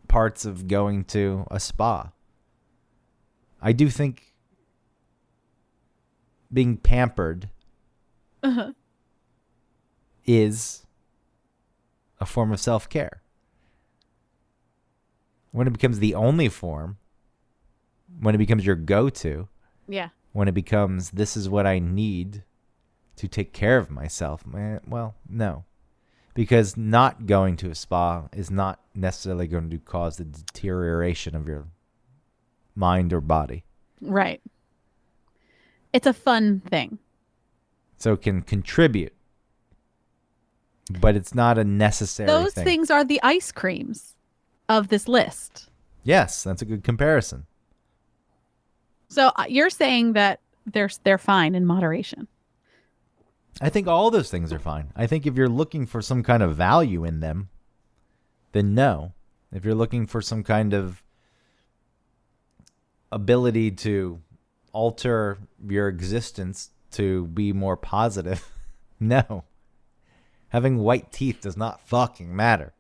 parts of going to a spa. I do think being pampered Uh-huh. is a form of self-care. When it becomes the only form, when it becomes your go-to, Yeah. when it becomes, this is what I need to take care of myself, well, no. Because not going to a spa is not necessarily going to cause the deterioration of your mind or body. Right. It's a fun thing. So it can contribute, but it's not a necessary Those thing. things are the ice creams of this list. Yes, that's a good comparison. So you're saying that they're fine in moderation. I think all those things are fine. I think if you're looking for some kind of value in them, then no. If you're looking for some kind of ability to alter your existence to be more positive, no. Having white teeth does not fucking matter.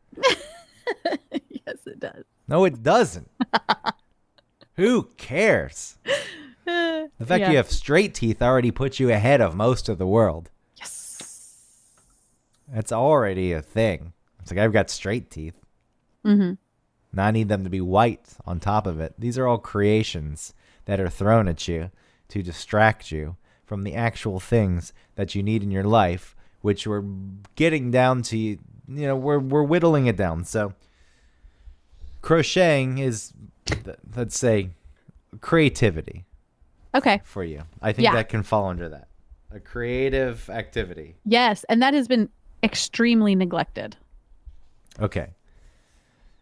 Yes, it does. No, it doesn't. Who cares? The fact Yeah. you have straight teeth already puts you ahead of most of the world. Yes. That's already a thing. It's like, I've got straight teeth. Mm-hmm. Now I need them to be white on top of it. These are all creations that are thrown at you to distract you from the actual things that you need in your life, which we're getting down to, we're whittling it down. So crocheting is, let's say, creativity Okay. for you. I think Yeah. that can fall under that. A creative activity. Yes, and that has been extremely neglected. Okay.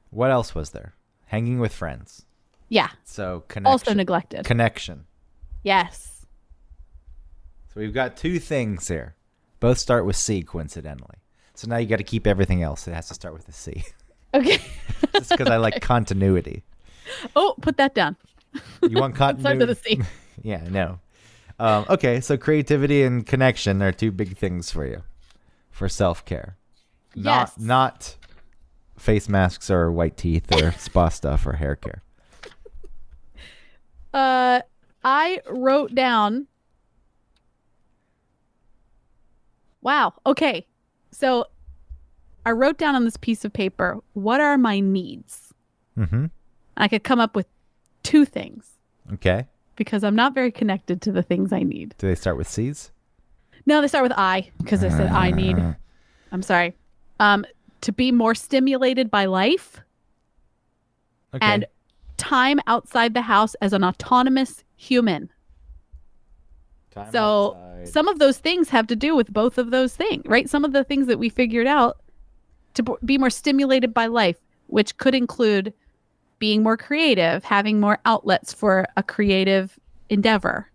What else was there? Hanging with friends. Yeah. So connection. Also neglected. Connection. Yes. So we've got two things here. Both start with C, coincidentally. So now you got to keep everything else. It has to start with a C. Okay. Just because I like continuity. Oh, put that down. You want Start continuity? with a C. Yeah, no. Okay, so creativity and connection are two big things for you for self-care. Yes. Not face masks or white teeth or spa stuff or hair care. I wrote down. Wow. Okay. So I wrote down on this piece of paper, what are my needs? Mm-hmm. I could come up with two things Okay. because I'm not very connected to the things I need. Do they start with C's? No, they start with I because I said I need. I'm sorry. To be more stimulated by life Okay. and time outside the house as an autonomous human. Time So outside. some of those things have to do with both of those things, right? Some of the things that we figured out to be more stimulated by life, which could include being more creative, having more outlets for a creative endeavor.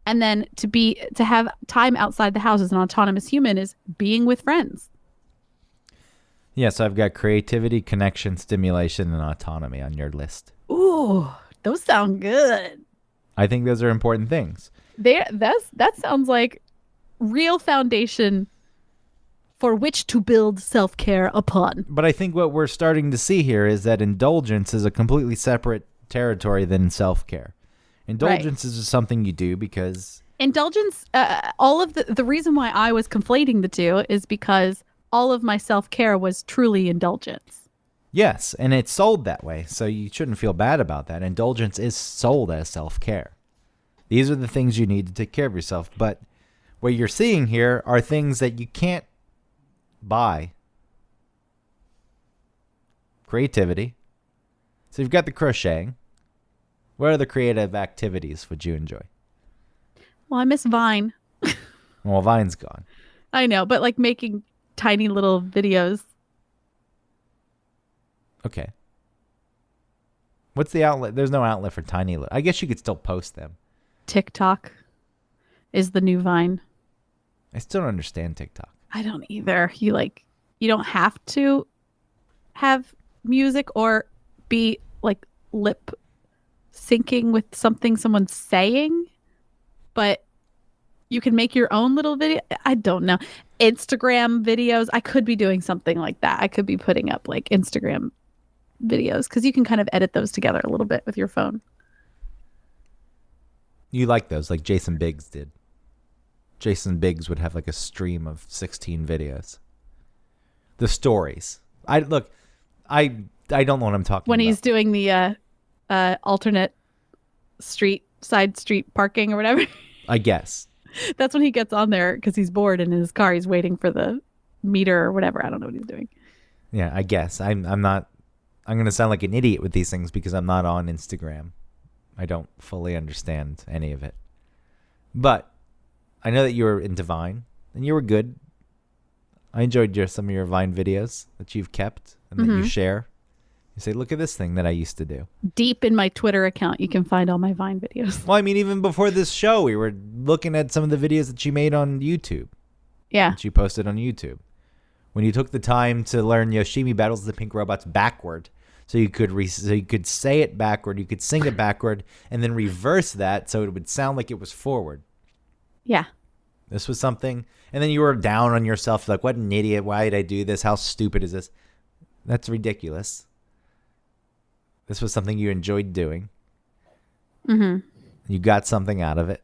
And then to have time outside the house as an autonomous human is being with friends. Yeah, so I've got creativity, connection, stimulation, and autonomy on your list. Ooh, those sound good. I think those are important things. That sounds like real foundation for which to build self-care upon. But I think what we're starting to see here is that indulgence is a completely separate territory than self-care. Indulgence is just something you do because... Indulgence, all of the reason why I was conflating the two is because all of my self-care was truly indulgence. Yes, and it's sold that way, so you shouldn't feel bad about that. Indulgence is sold as self-care. These are the things you need to take care of yourself. But what you're seeing here are things that you can't buy. Creativity. So you've got the crocheting. What other creative activities would you enjoy? Well, I miss Vine. Well, Vine's gone. I know, but like making tiny little videos. Okay. What's the outlet? There's no outlet for tiny I guess you could still post them. TikTok is the new Vine. I still don't understand TikTok. I don't either. You don't have to have music or be like lip syncing with something someone's saying, but you can make your own little video. I don't know. Instagram videos. I could be doing something like that. I could be putting up like Instagram videos because you can kind of edit those together a little bit with your phone. You like those, like Jason Biggs did. Jason Biggs would have like a stream of 16 videos. The stories. I don't know what I'm talking When about. he's doing the alternate side street parking or whatever. I guess. That's when he gets on there because he's bored in his car. He's waiting for the meter or whatever. I don't know what he's doing. Yeah, I guess. I'm not. I'm gonna sound like an idiot with these things because I'm not on Instagram. I don't fully understand any of it. But I know that you were into Vine and you were good. I enjoyed some of your Vine videos that you've kept and that you share. You say, look at this thing that I used to do. Deep in my Twitter account, you can find all my Vine videos. Well, I mean, even before this show, we were looking at some of the videos that you made on YouTube. Yeah. That you posted on YouTube. When you took the time to learn Yoshimi Battles the Pink Robots backward, so you could say it backward, you could sing it backward, and then reverse that so it would sound like it was forward. Yeah. This was something, and then you were down on yourself, like, what an idiot, why did I do this, how stupid is this? That's ridiculous. This was something you enjoyed doing. Mm-hmm. You got something out of it.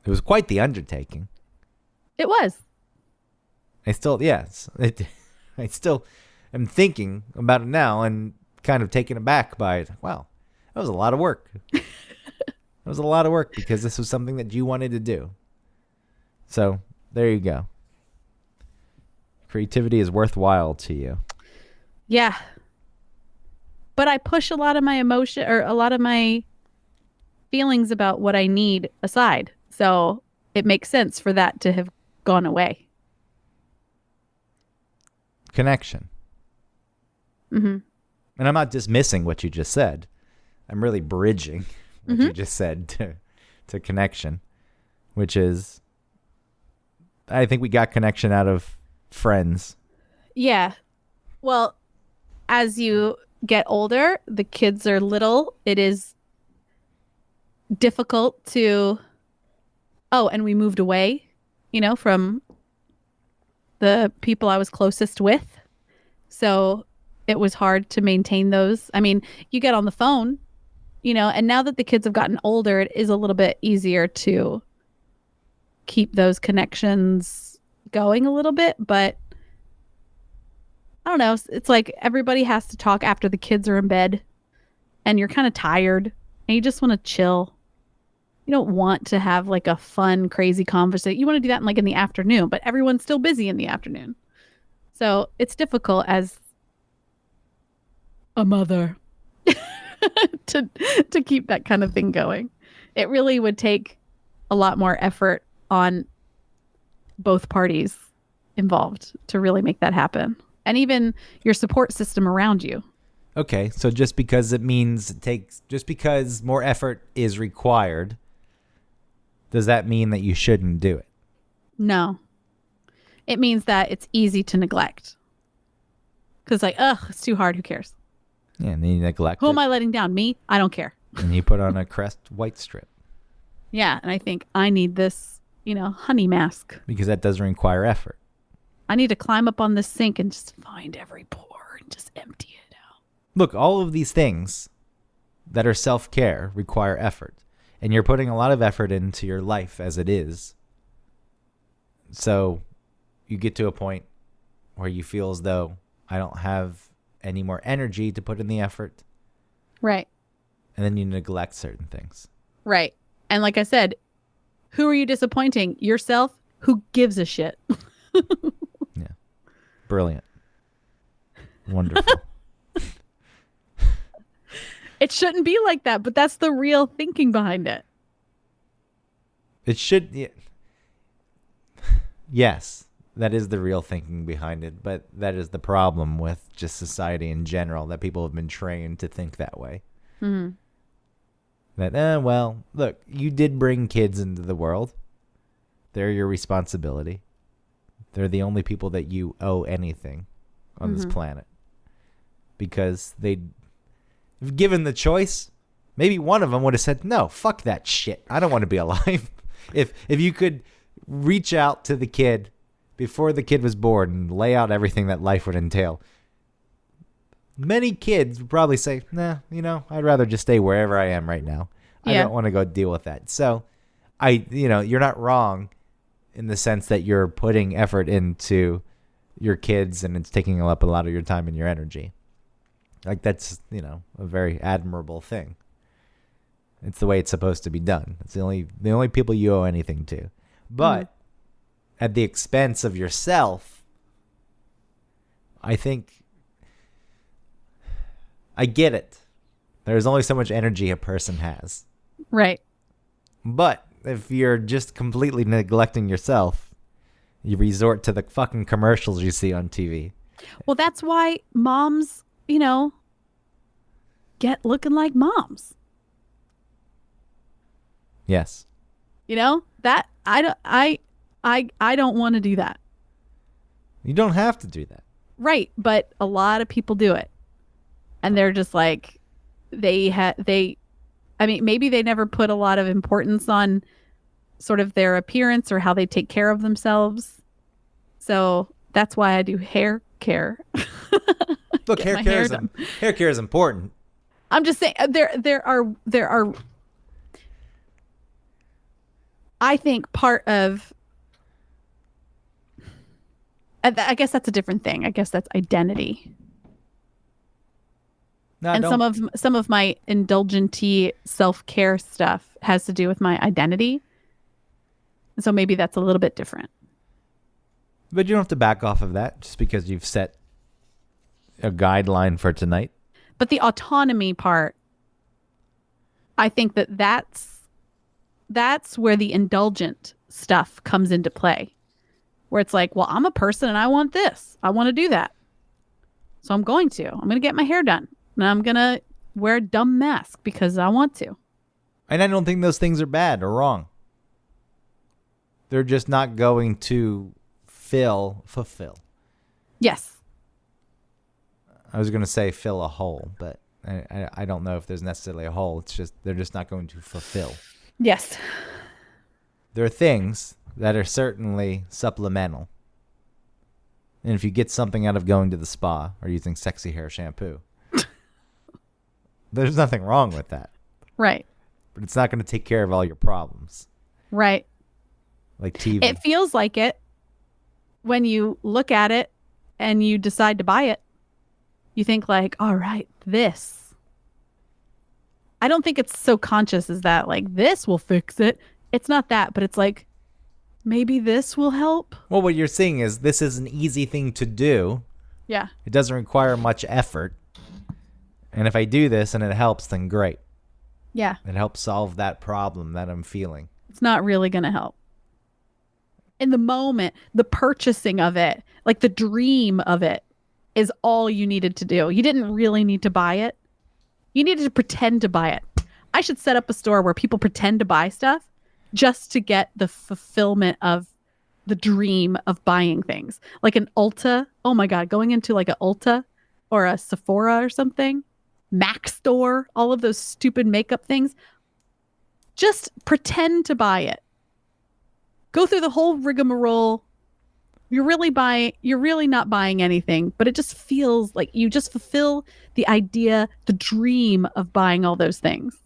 It was quite the undertaking. It was. I still am thinking about it now and kind of taken aback by it. Wow, that was a lot of work. That was a lot of work because this was something that you wanted to do. So there you go. Creativity is worthwhile to you. Yeah. But I push a lot of my emotion or a lot of my feelings about what I need aside. So it makes sense for that to have gone away. Connection. Mm-hmm. And I'm not dismissing what you just said. I'm really bridging what you just said to connection, which is, I think we got connection out of friends. Yeah. Well, as you get older, the kids are little. It is difficult to, and we moved away, from the people I was closest with. So it was hard to maintain those. I mean, you get on the phone, and now that the kids have gotten older, it is a little bit easier to keep those connections going a little bit. But I don't know. It's like everybody has to talk after the kids are in bed and you're kind of tired and you just want to chill. You don't want to have like a fun, crazy conversation. You want to do that in the afternoon, but everyone's still busy in the afternoon. So it's difficult as a mother to keep that kind of thing going. It really would take a lot more effort on both parties involved to really make that happen. And even your support system around you. Okay, so just because just because more effort is required, does that mean that you shouldn't do it? No. It means that it's easy to neglect. Because it's too hard. Who cares? Yeah, and then you neglect Who it. am I letting down? Me? I don't care. And you put on a Crest white strip. Yeah, and I think I need this, honey mask. Because that doesn't require effort. I need to climb up on this sink and just find every pore and just empty it out. Look, all of these things that are self-care require effort. And you're putting a lot of effort into your life as it is. So you get to a point where you feel as though I don't have any more energy to put in the effort. Right. And then you neglect certain things. Right. And like I said, who are you disappointing? Yourself? Who gives a shit? Yeah. Brilliant. Wonderful. It shouldn't be like that, but that's the real thinking behind it. It should. Yeah. Yes, that is the real thinking behind it. But that is the problem with just society in general, that people have been trained to think that way. Mm-hmm. That, well, look, you did bring kids into the world. They're your responsibility. They're the only people that you owe anything on this planet. Because if given the choice, maybe one of them would have said, no, fuck that shit. I don't want to be alive. If you could reach out to the kid before the kid was born and lay out everything that life would entail, many kids would probably say, nah, I'd rather just stay wherever I am right now. I don't want to go deal with that. So you're not wrong in the sense that you're putting effort into your kids and it's taking up a lot of your time and your energy. Like that's, a very admirable thing. It's the way it's supposed to be done. It's the only people you owe anything to. But at the expense of yourself, I think I get it. There's only so much energy a person has. Right. But if you're just completely neglecting yourself, you resort to the fucking commercials you see on TV. Well, that's why moms, get looking like moms. Yes. That I don't want to do that. You don't have to do that. Right, but a lot of people do it. And they're just like maybe they never put a lot of importance on sort of their appearance or how they take care of themselves. So that's why I do hair care. Look, hair care is important. I'm just saying there are I think part of I guess that's a different thing. I guess that's identity. No, and some of my indulgent-y self-care stuff has to do with my identity. So maybe that's a little bit different. But you don't have to back off of that just because you've set a guideline for tonight. But the autonomy part, I think that's where the indulgent stuff comes into play. Where it's like, well, I'm a person and I want this. I want to do that. So I'm going to get my hair done. And I'm going to wear a dumb mask because I want to. And I don't think those things are bad or wrong. They're just not going to fulfill. Yes. I was going to say fill a hole, but I don't know if there's necessarily a hole. It's just they're just not going to fulfill. Yes. There are things that are certainly supplemental. And if you get something out of going to the spa or using sexy hair shampoo, there's nothing wrong with that. Right. But it's not going to take care of all your problems. Right. Like TV. It feels like it when you look at it and you decide to buy it. You think like, all right, this. I don't think it's so conscious as that, like, this will fix it. It's not that, but it's like, maybe this will help. Well, what you're seeing is this is an easy thing to do. Yeah. It doesn't require much effort. And if I do this and it helps, then great. Yeah. It helps solve that problem that I'm feeling. It's not really going to help. In the moment, the purchasing of it, like the dream of it, is all you needed to do. You didn't really need to buy it. You needed to pretend to buy it. I should set up a store where people pretend to buy stuff just to get the fulfillment of the dream of buying things. Like an Ulta. Oh my God, going into like an Ulta or a Sephora or something. Mac store, all of those stupid makeup things. Just pretend to buy it. Go through the whole rigmarole. You're really not buying anything, but it just feels like you just fulfill the idea, the dream of buying all those things.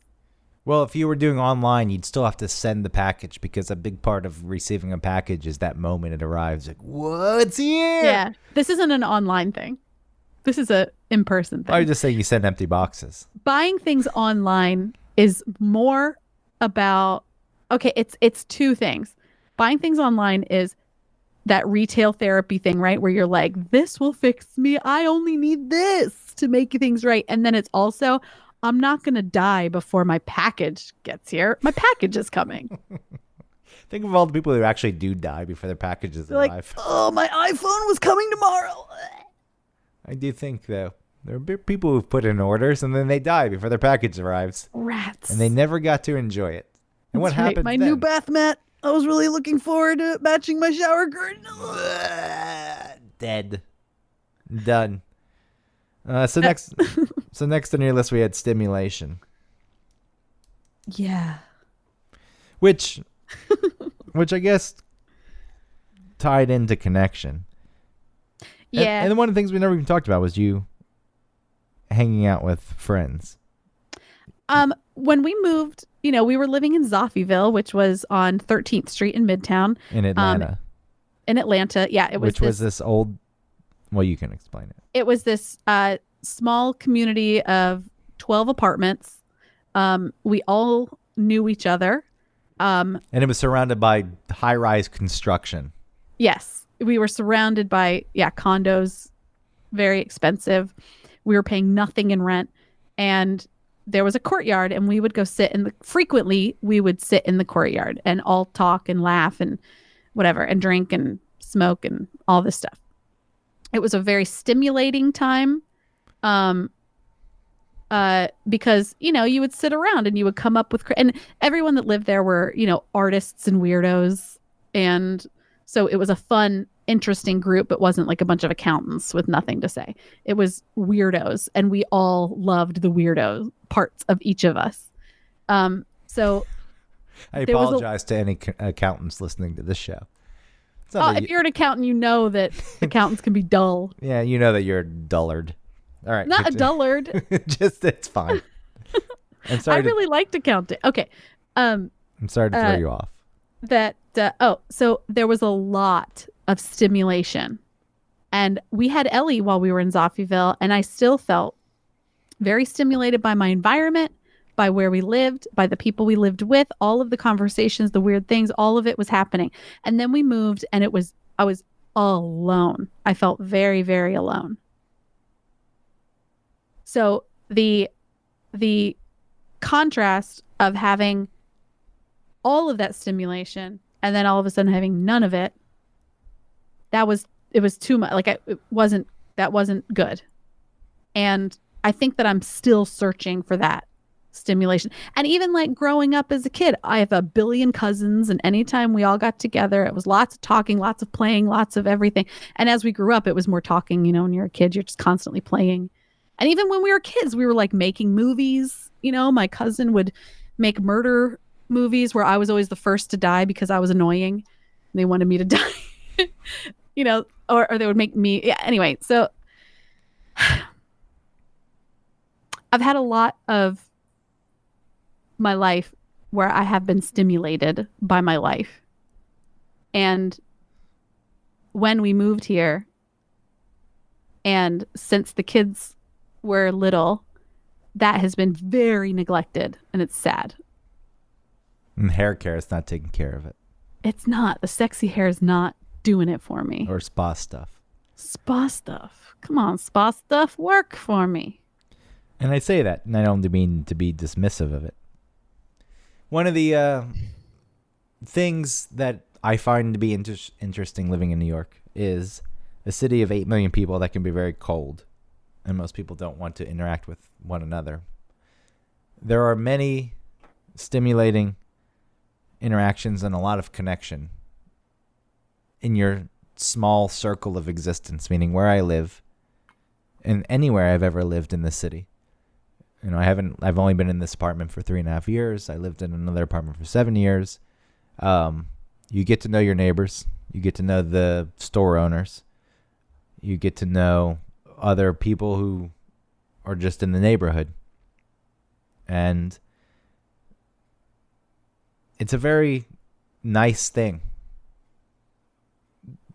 Well, if you were doing online, you'd still have to send the package because a big part of receiving a package is that moment it arrives. Like, what's here? Yeah. This isn't an online thing. This is a in-person thing. I was just saying you send empty boxes. Buying things online is more about, okay, it's two things. Buying things online is that retail therapy thing, right? Where you're like, this will fix me. I only need this to make things right. And then it's also, I'm not going to die before my package gets here. My package is coming. Think of all the people who actually do die before their packages They're arrive. like, oh, my iPhone was coming tomorrow. I do think, though, there are people who've put in orders and then they die before their package arrives. Rats. And they never got to enjoy it. And what That's right. happens My then? new bath mat. I was really looking forward to matching my shower curtain. Dead. Done. So next on your list we had stimulation, Yeah. which I guess tied into connection. Yeah. And one of the things we never even talked about was you hanging out with friends. When we moved, we were living in Zoffieville, which was on 13th Street in Midtown. In Atlanta. In Atlanta. Yeah. It was which was this old Well, you can explain it. It was this small community of 12 apartments. We all knew each other. And it was surrounded by high-rise construction. Yes, we were surrounded by condos, very expensive. We were paying nothing in rent, and there was a courtyard, and we would go sit frequently we would sit in the courtyard and all talk and laugh and whatever and drink and smoke and all this stuff. It was a very stimulating time. Because, you would sit around and you would come up with, and everyone that lived there were, artists and weirdos. And so it was a fun, interesting group. It wasn't like a bunch of accountants with nothing to say. It was weirdos. And we all loved the weirdo parts of each of us. So I apologize to any accountants listening to this show. If you're an accountant, you know that accountants can be dull. Yeah, you know that you're a dullard. All right. Not a dullard. It's fine. I'm sorry. I really liked accounting. Okay. I'm sorry to throw you off. So there was a lot of stimulation. And we had Ellie while we were in Zoffieville, and I still felt very stimulated by my environment, by where we lived, by the people we lived with, all of the conversations, the weird things, all of it was happening. And then we moved, and I was all alone. I felt very, very alone. So the contrast of having all of that stimulation and then all of a sudden having none of it, it was too much. Like that wasn't good. And I think that I'm still searching for that stimulation. And even like growing up as a kid, I have a billion cousins, and anytime we all got together, it was lots of talking, lots of playing, lots of everything. And as we grew up, it was more talking. When you're a kid, you're just constantly playing. And even when we were kids, we were like making movies. My cousin would make murder movies where I was always the first to die because I was annoying. They wanted me to die, or they would make me. Yeah. Anyway, so I've had a lot of my life where I have been stimulated by my life. And when we moved here, and since the kids were little, that has been very neglected, and it's sad. And hair care is not taking care of it. It's not. The sexy hair is not doing it for me. Or spa stuff. Spa stuff. Come on, spa stuff, work for me. And I say that, and I don't mean to be dismissive of it. One of the things that I find to be interesting living in New York is a city of 8 million people that can be very cold. And most people don't want to interact with one another. There are many stimulating interactions and a lot of connection in your small circle of existence, meaning where I live and anywhere I've ever lived in this city. I've only been in this apartment for 3.5 years. I lived in another apartment for 7 years. You get to know your neighbors. You get to know the store owners. You get to know other people who are just in the neighborhood. And it's a very nice thing,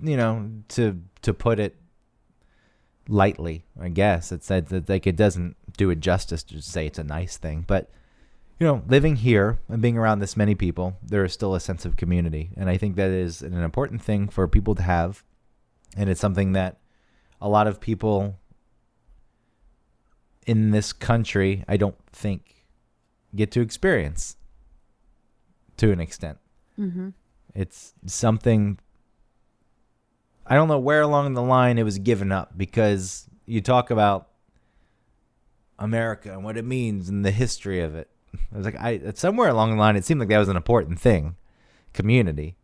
to put it lightly, I guess. It's that like it doesn't do it justice to say it's a nice thing. But, living here and being around this many people, there is still a sense of community. And I think that is an important thing for people to have. And it's something that a lot of people in this country, I don't think, get to experience to an extent. Mm-hmm. It's something, I don't know where along the line it was given up, because you talk about America and what it means and the history of it. I was like, somewhere along the line, it seemed like that was an important thing, community.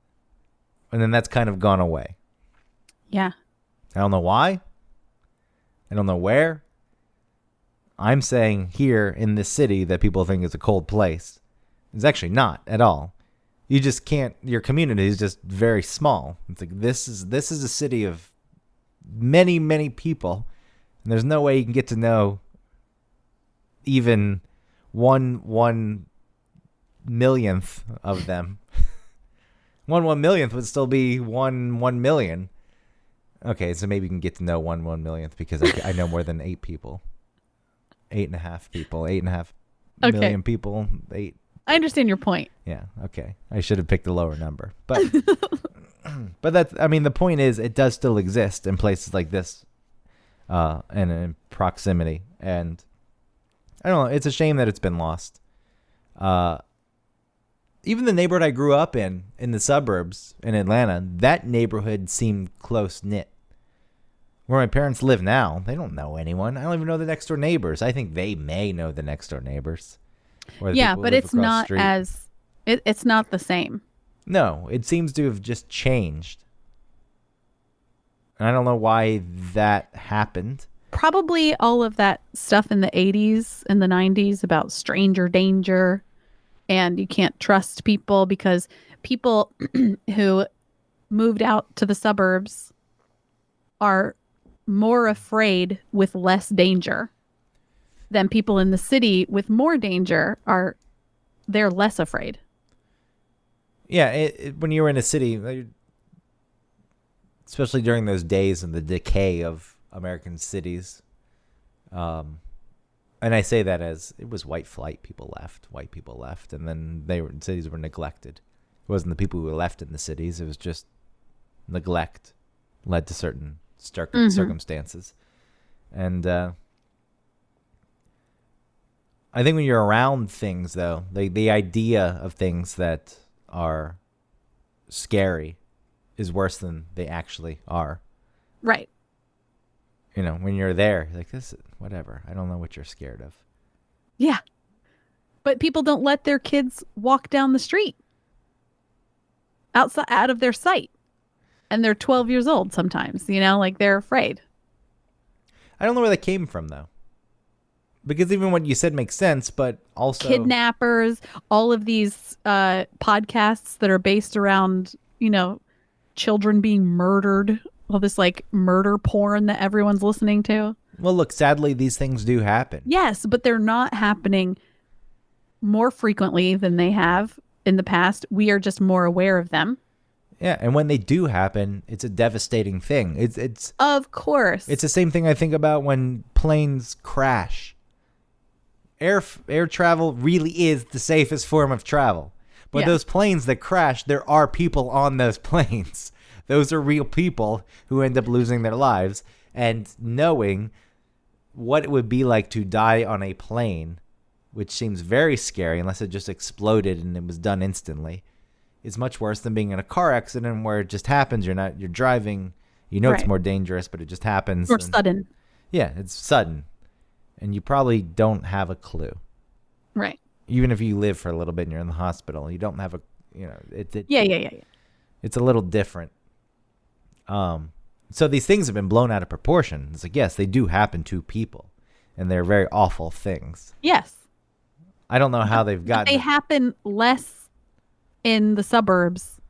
And then that's kind of gone away. Yeah. I don't know why. I don't know where. I'm saying here in this city that people think is a cold place. It's actually not at all. You just can't. Your community is just very small. It's like this is a city of many, many people, and there's no way you can get to know even one millionth of them. one millionth would still be one million. Okay, so maybe you can get to know 1/1 millionth because I know more than 8 people. 8.5 people. 8.5 Okay. million people. 8. I understand your point. Yeah, okay. I should have picked a lower number. But but the point is it does still exist in places like this and in proximity. And I don't know, it's a shame that it's been lost. Even the neighborhood I grew up in the suburbs in Atlanta, that neighborhood seemed close-knit. Where my parents live now, they don't know anyone. I don't even know the next-door neighbors. I think they may know the next-door neighbors. Or the Yeah, people who but live it's across the not street. as it's not the same. No, it seems to have just changed. And I don't know why that happened. Probably all of that stuff in the 80s and the 90s about stranger danger, and you can't trust people because people who moved out to the suburbs are more afraid with less danger than people in the city with more danger they're less afraid. Yeah, when you were in a city, especially during those days of the decay of American cities, and I say that as it was white flight. White people left, and then cities were neglected. It wasn't the people who were left in the cities. It was just neglect led to certain circumstances. And I think when you're around things, though, the idea of things that are scary is worse than they actually are. Right. You know, when you're there, you're like, this, whatever. I don't know what you're scared of. Yeah. But people don't let their kids walk down the street outside out of their sight. And they're 12 years old sometimes, like they're afraid. I don't know where that came from, though. Because even what you said makes sense, but also... Kidnappers, all of these podcasts that are based around, children being murdered. All this murder porn that everyone's listening to. Well, look, sadly, these things do happen. Yes, but they're not happening more frequently than they have in the past. We are just more aware of them. Yeah, and when they do happen, it's a devastating thing. It's Of course. It's the same thing I think about when planes crash. Air travel really is the safest form of travel. But those planes that crash, there are people on those planes. Those are real people who end up losing their lives. And knowing what it would be like to die on a plane, which seems very scary unless it just exploded and it was done instantly, is much worse than being in a car accident where it just happens. You're driving, it's more dangerous, but it just happens. Or sudden. Yeah, it's sudden. And you probably don't have a clue. Right. Even if you live for a little bit and you're in the hospital, you don't have a, Yeah. It's a little different. So these things have been blown out of proportion. It's like, yes, they do happen to people, and they're very awful things. Yes. I don't know how they've gotten. But they happen less in the suburbs,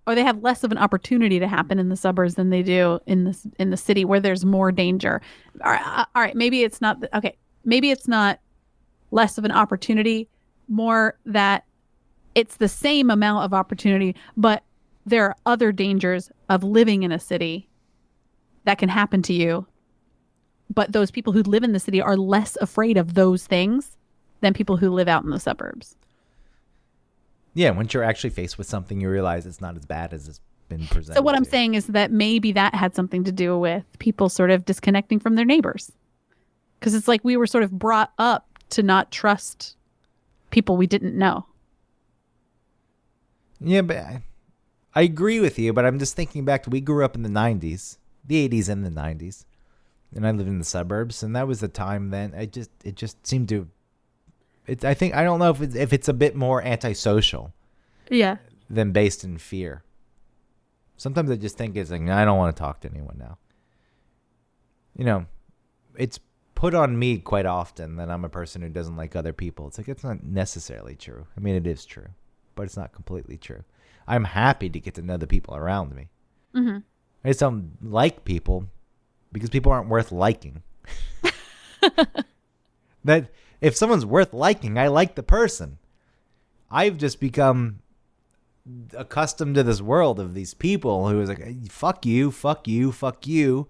or they have less of an opportunity to happen in the suburbs than they do in the city where there's more danger. All right. Maybe it's not. Okay. Maybe it's not less of an opportunity, more that it's the same amount of opportunity, but there are other dangers of living in a city that can happen to you. But those people who live in the city are less afraid of those things than people who live out in the suburbs. Yeah, once you're actually faced with something, you realize it's not as bad as it's been presented. So what I'm saying is that maybe that had something to do with people sort of disconnecting from their neighbors. Because it's like we were sort of brought up to not trust people we didn't know. Yeah, but I agree with you, but I'm just thinking back to we grew up in the 90s, the 80s and the 90s, and I lived in the suburbs, and that was the time then. It just seemed to. I don't know if it's a bit more antisocial. Yeah. Than based in fear. Sometimes I just think it's like, I don't want to talk to anyone now. It's put on me quite often that I'm a person who doesn't like other people. It's like, it's not necessarily true. I mean, it is true, but it's not completely true. I'm happy to get to know the people around me. Mm-hmm. I just don't like people because people aren't worth liking. That if someone's worth liking, I like the person. I've just become accustomed to this world of these people who was like, "Hey, fuck you, fuck you, fuck you.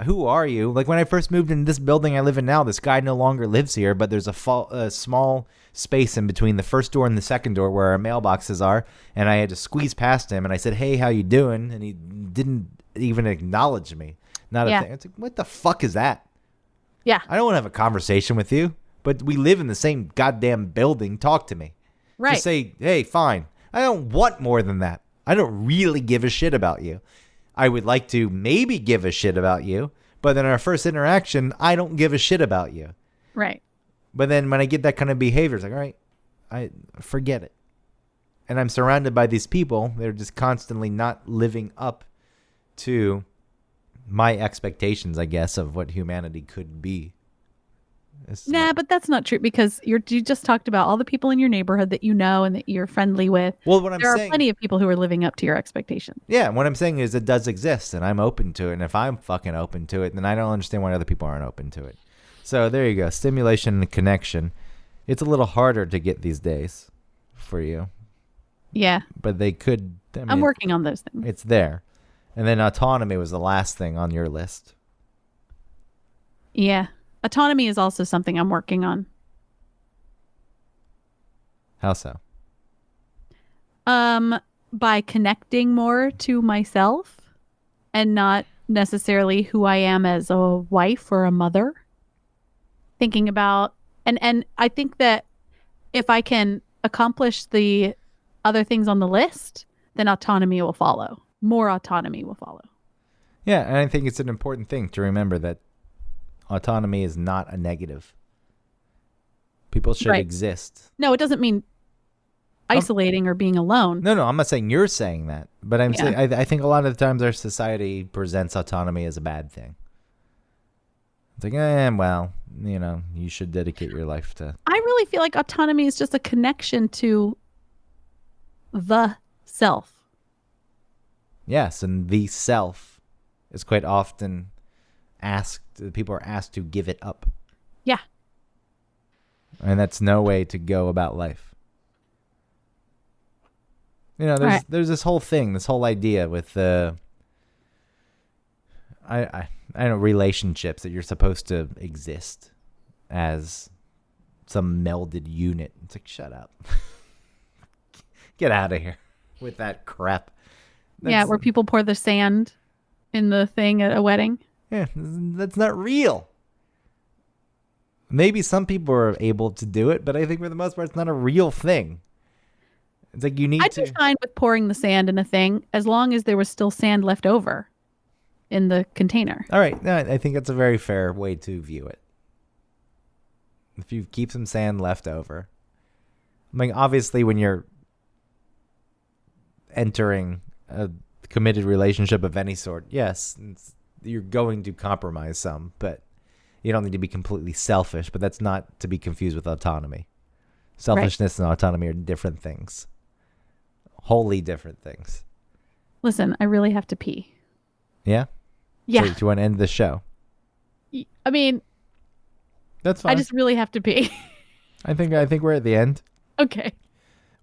Who are you?" Like when I first moved in this building I live in now, this guy no longer lives here, but there's a small space in between the first door and the second door where our mailboxes are, and I had to squeeze past him, and I said, "Hey, how you doing?" And he didn't even acknowledge me. Not a thing. It's like, what the fuck is that? Yeah. I don't want to have a conversation with you, but we live in the same goddamn building. Talk to me. Right. Just say, "Hey, fine." I don't want more than that. I don't really give a shit about you. I would like to maybe give a shit about you, but in our first interaction, I don't give a shit about you. Right. But then when I get that kind of behavior, it's like, all right, I forget it. And I'm surrounded by these people. They're just constantly not living up to my expectations, I guess, of what humanity could be. Nah, but that's not true because you just talked about all the people in your neighborhood that you know and that you're friendly with. Well, what I'm there saying, are plenty of people who are living up to your expectations. yeah, what I'm saying is it does exist, and I'm open to it. And if I'm fucking open to it, then I don't understand why other people aren't open to it. So there you go, stimulation and connection. It's a little harder to get these days for you, Yeah. but they could. I mean, I'm working on those things. It's there. And then autonomy was the last thing on your list. Yeah. Autonomy is also something I'm working on. How so? By connecting more to myself and not necessarily who I am as a wife or a mother. Thinking about and I think that if I can accomplish the other things on the list, then autonomy will follow. More autonomy will follow. Yeah, and I think it's an important thing to remember that autonomy is not a negative. People should Right. exist. No, it doesn't mean isolating or being alone. No, I'm not saying you're saying that, but I'm Yeah. saying I think a lot of the times our society presents autonomy as a bad thing. It's like, well, you should dedicate your life to. I really feel like autonomy is just a connection to the self. Yes, and the self is quite often people are asked to give it up. Yeah. And that's no way to go about life. There's this whole thing, this whole idea with I know relationships that you're supposed to exist as some melded unit. It's like, shut up. Get out of here with that crap. Yeah, where people pour the sand in the thing at a wedding. Yeah, that's not real. Maybe some people are able to do it, but I think for the most part, it's not a real thing. It's like you need I'd to. be fine with pouring the sand in a thing as long as there was still sand left over in the container. All right, no, I think that's a very fair way to view it. If you keep some sand left over, I mean, obviously, when you're entering a committed relationship of any sort, yes, you're going to compromise some, but you don't need to be completely selfish. But that's not to be confused with autonomy. Selfishness and autonomy are different things. Wholly different things. Listen, I really have to pee. Yeah? Yeah. So, do you want to end the show? I mean, That's fine. I just really have to pee. I think we're at the end. Okay.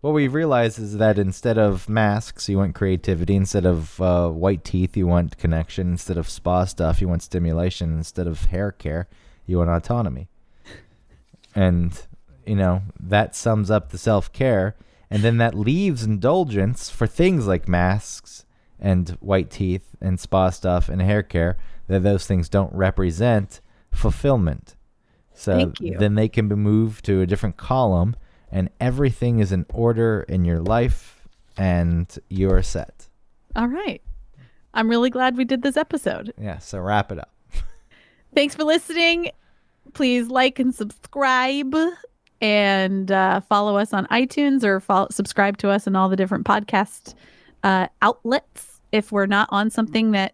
What we've realized is that instead of masks, you want creativity. Instead of white teeth, you want connection. Instead of spa stuff, you want stimulation. Instead of hair care, you want autonomy. And, that sums up the self-care. And then that leaves indulgence for things like masks and white teeth and spa stuff and hair care, that those things don't represent fulfillment. So Thank you. then they can be moved to a different column, and everything is in order in your life, and you're set. All right. I'm really glad we did this episode. Yeah, so wrap it up. Thanks for listening. Please like and subscribe and follow us on iTunes or subscribe to us in all the different podcast outlets. If we're not on something that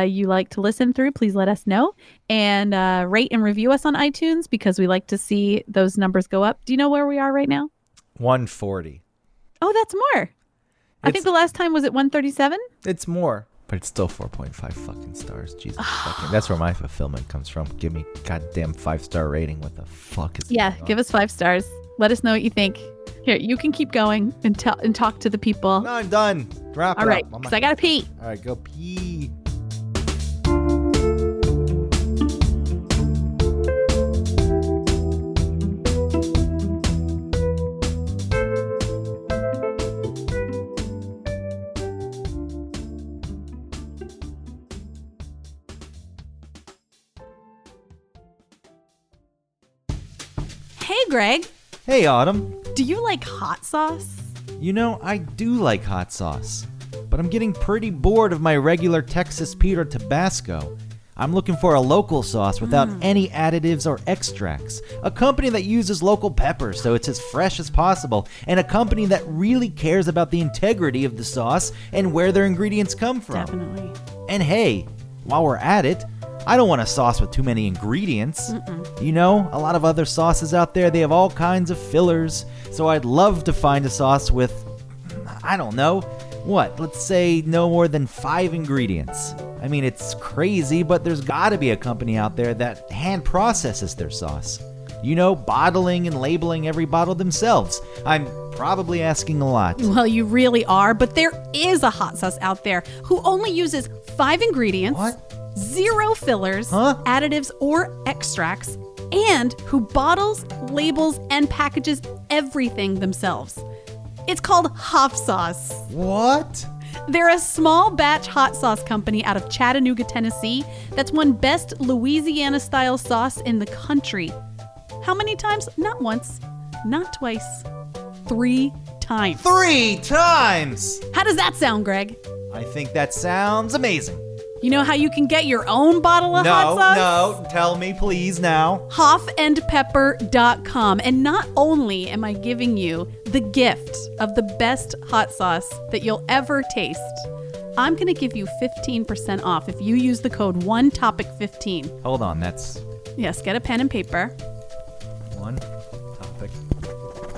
you like to listen through, please let us know. And rate and review us on iTunes because we like to see those numbers go up. Do you know where we are right now? 140. Oh, that's more. I think the last time was at 137. It's more, but it's still 4.5 fucking stars. Jesus fucking. That's where my fulfillment comes from. Give me goddamn 5-star rating. What the fuck is Yeah, going on? give us 5 stars. Let us know what you think. Here, you can keep going and talk to the people. No, I'm done. Wrap it All right, up. because I got to pee. All right, go pee. Hey, Greg. Hey, Autumn. Do you like hot sauce? You know, I do like hot sauce, but I'm getting pretty bored of my regular Texas Pete or Tabasco. I'm looking for a local sauce without any additives or extracts. A company that uses local peppers so it's as fresh as possible, and a company that really cares about the integrity of the sauce and where their ingredients come from. Definitely. And hey, while we're at it, I don't want a sauce with too many ingredients. You know, a lot of other sauces out there, they have all kinds of fillers. So I'd love to find a sauce with, I don't know, what? Let's say no more than 5 ingredients. I mean, it's crazy, but there's gotta be a company out there that hand processes their sauce. You know, bottling and labeling every bottle themselves. I'm probably asking a lot. Well, you really are, but there is a hot sauce out there who only uses 5 ingredients. What? 0 fillers, additives, or extracts, and who bottles, labels, and packages everything themselves. It's called Hot Sauce. What? They're a small batch hot sauce company out of Chattanooga, Tennessee that's won Best Louisiana-style sauce in the country. How many times? Not once, not twice, 3 times. 3 times! How does that sound, Greg? I think that sounds amazing. You know how you can get your own bottle of hot sauce? No, tell me please now. Hoffandpepper.com. And not only am I giving you the gift of the best hot sauce that you'll ever taste, I'm going to give you 15% off if you use the code ONETOPIC15. Hold on, that's Yes, get a pen and paper. 1 topic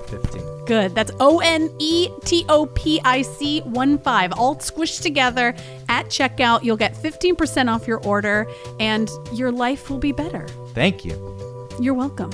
15. Good. That's ONETOPIC 15, all squished together at checkout. You'll get 15% off your order and your life will be better. Thank you. You're welcome.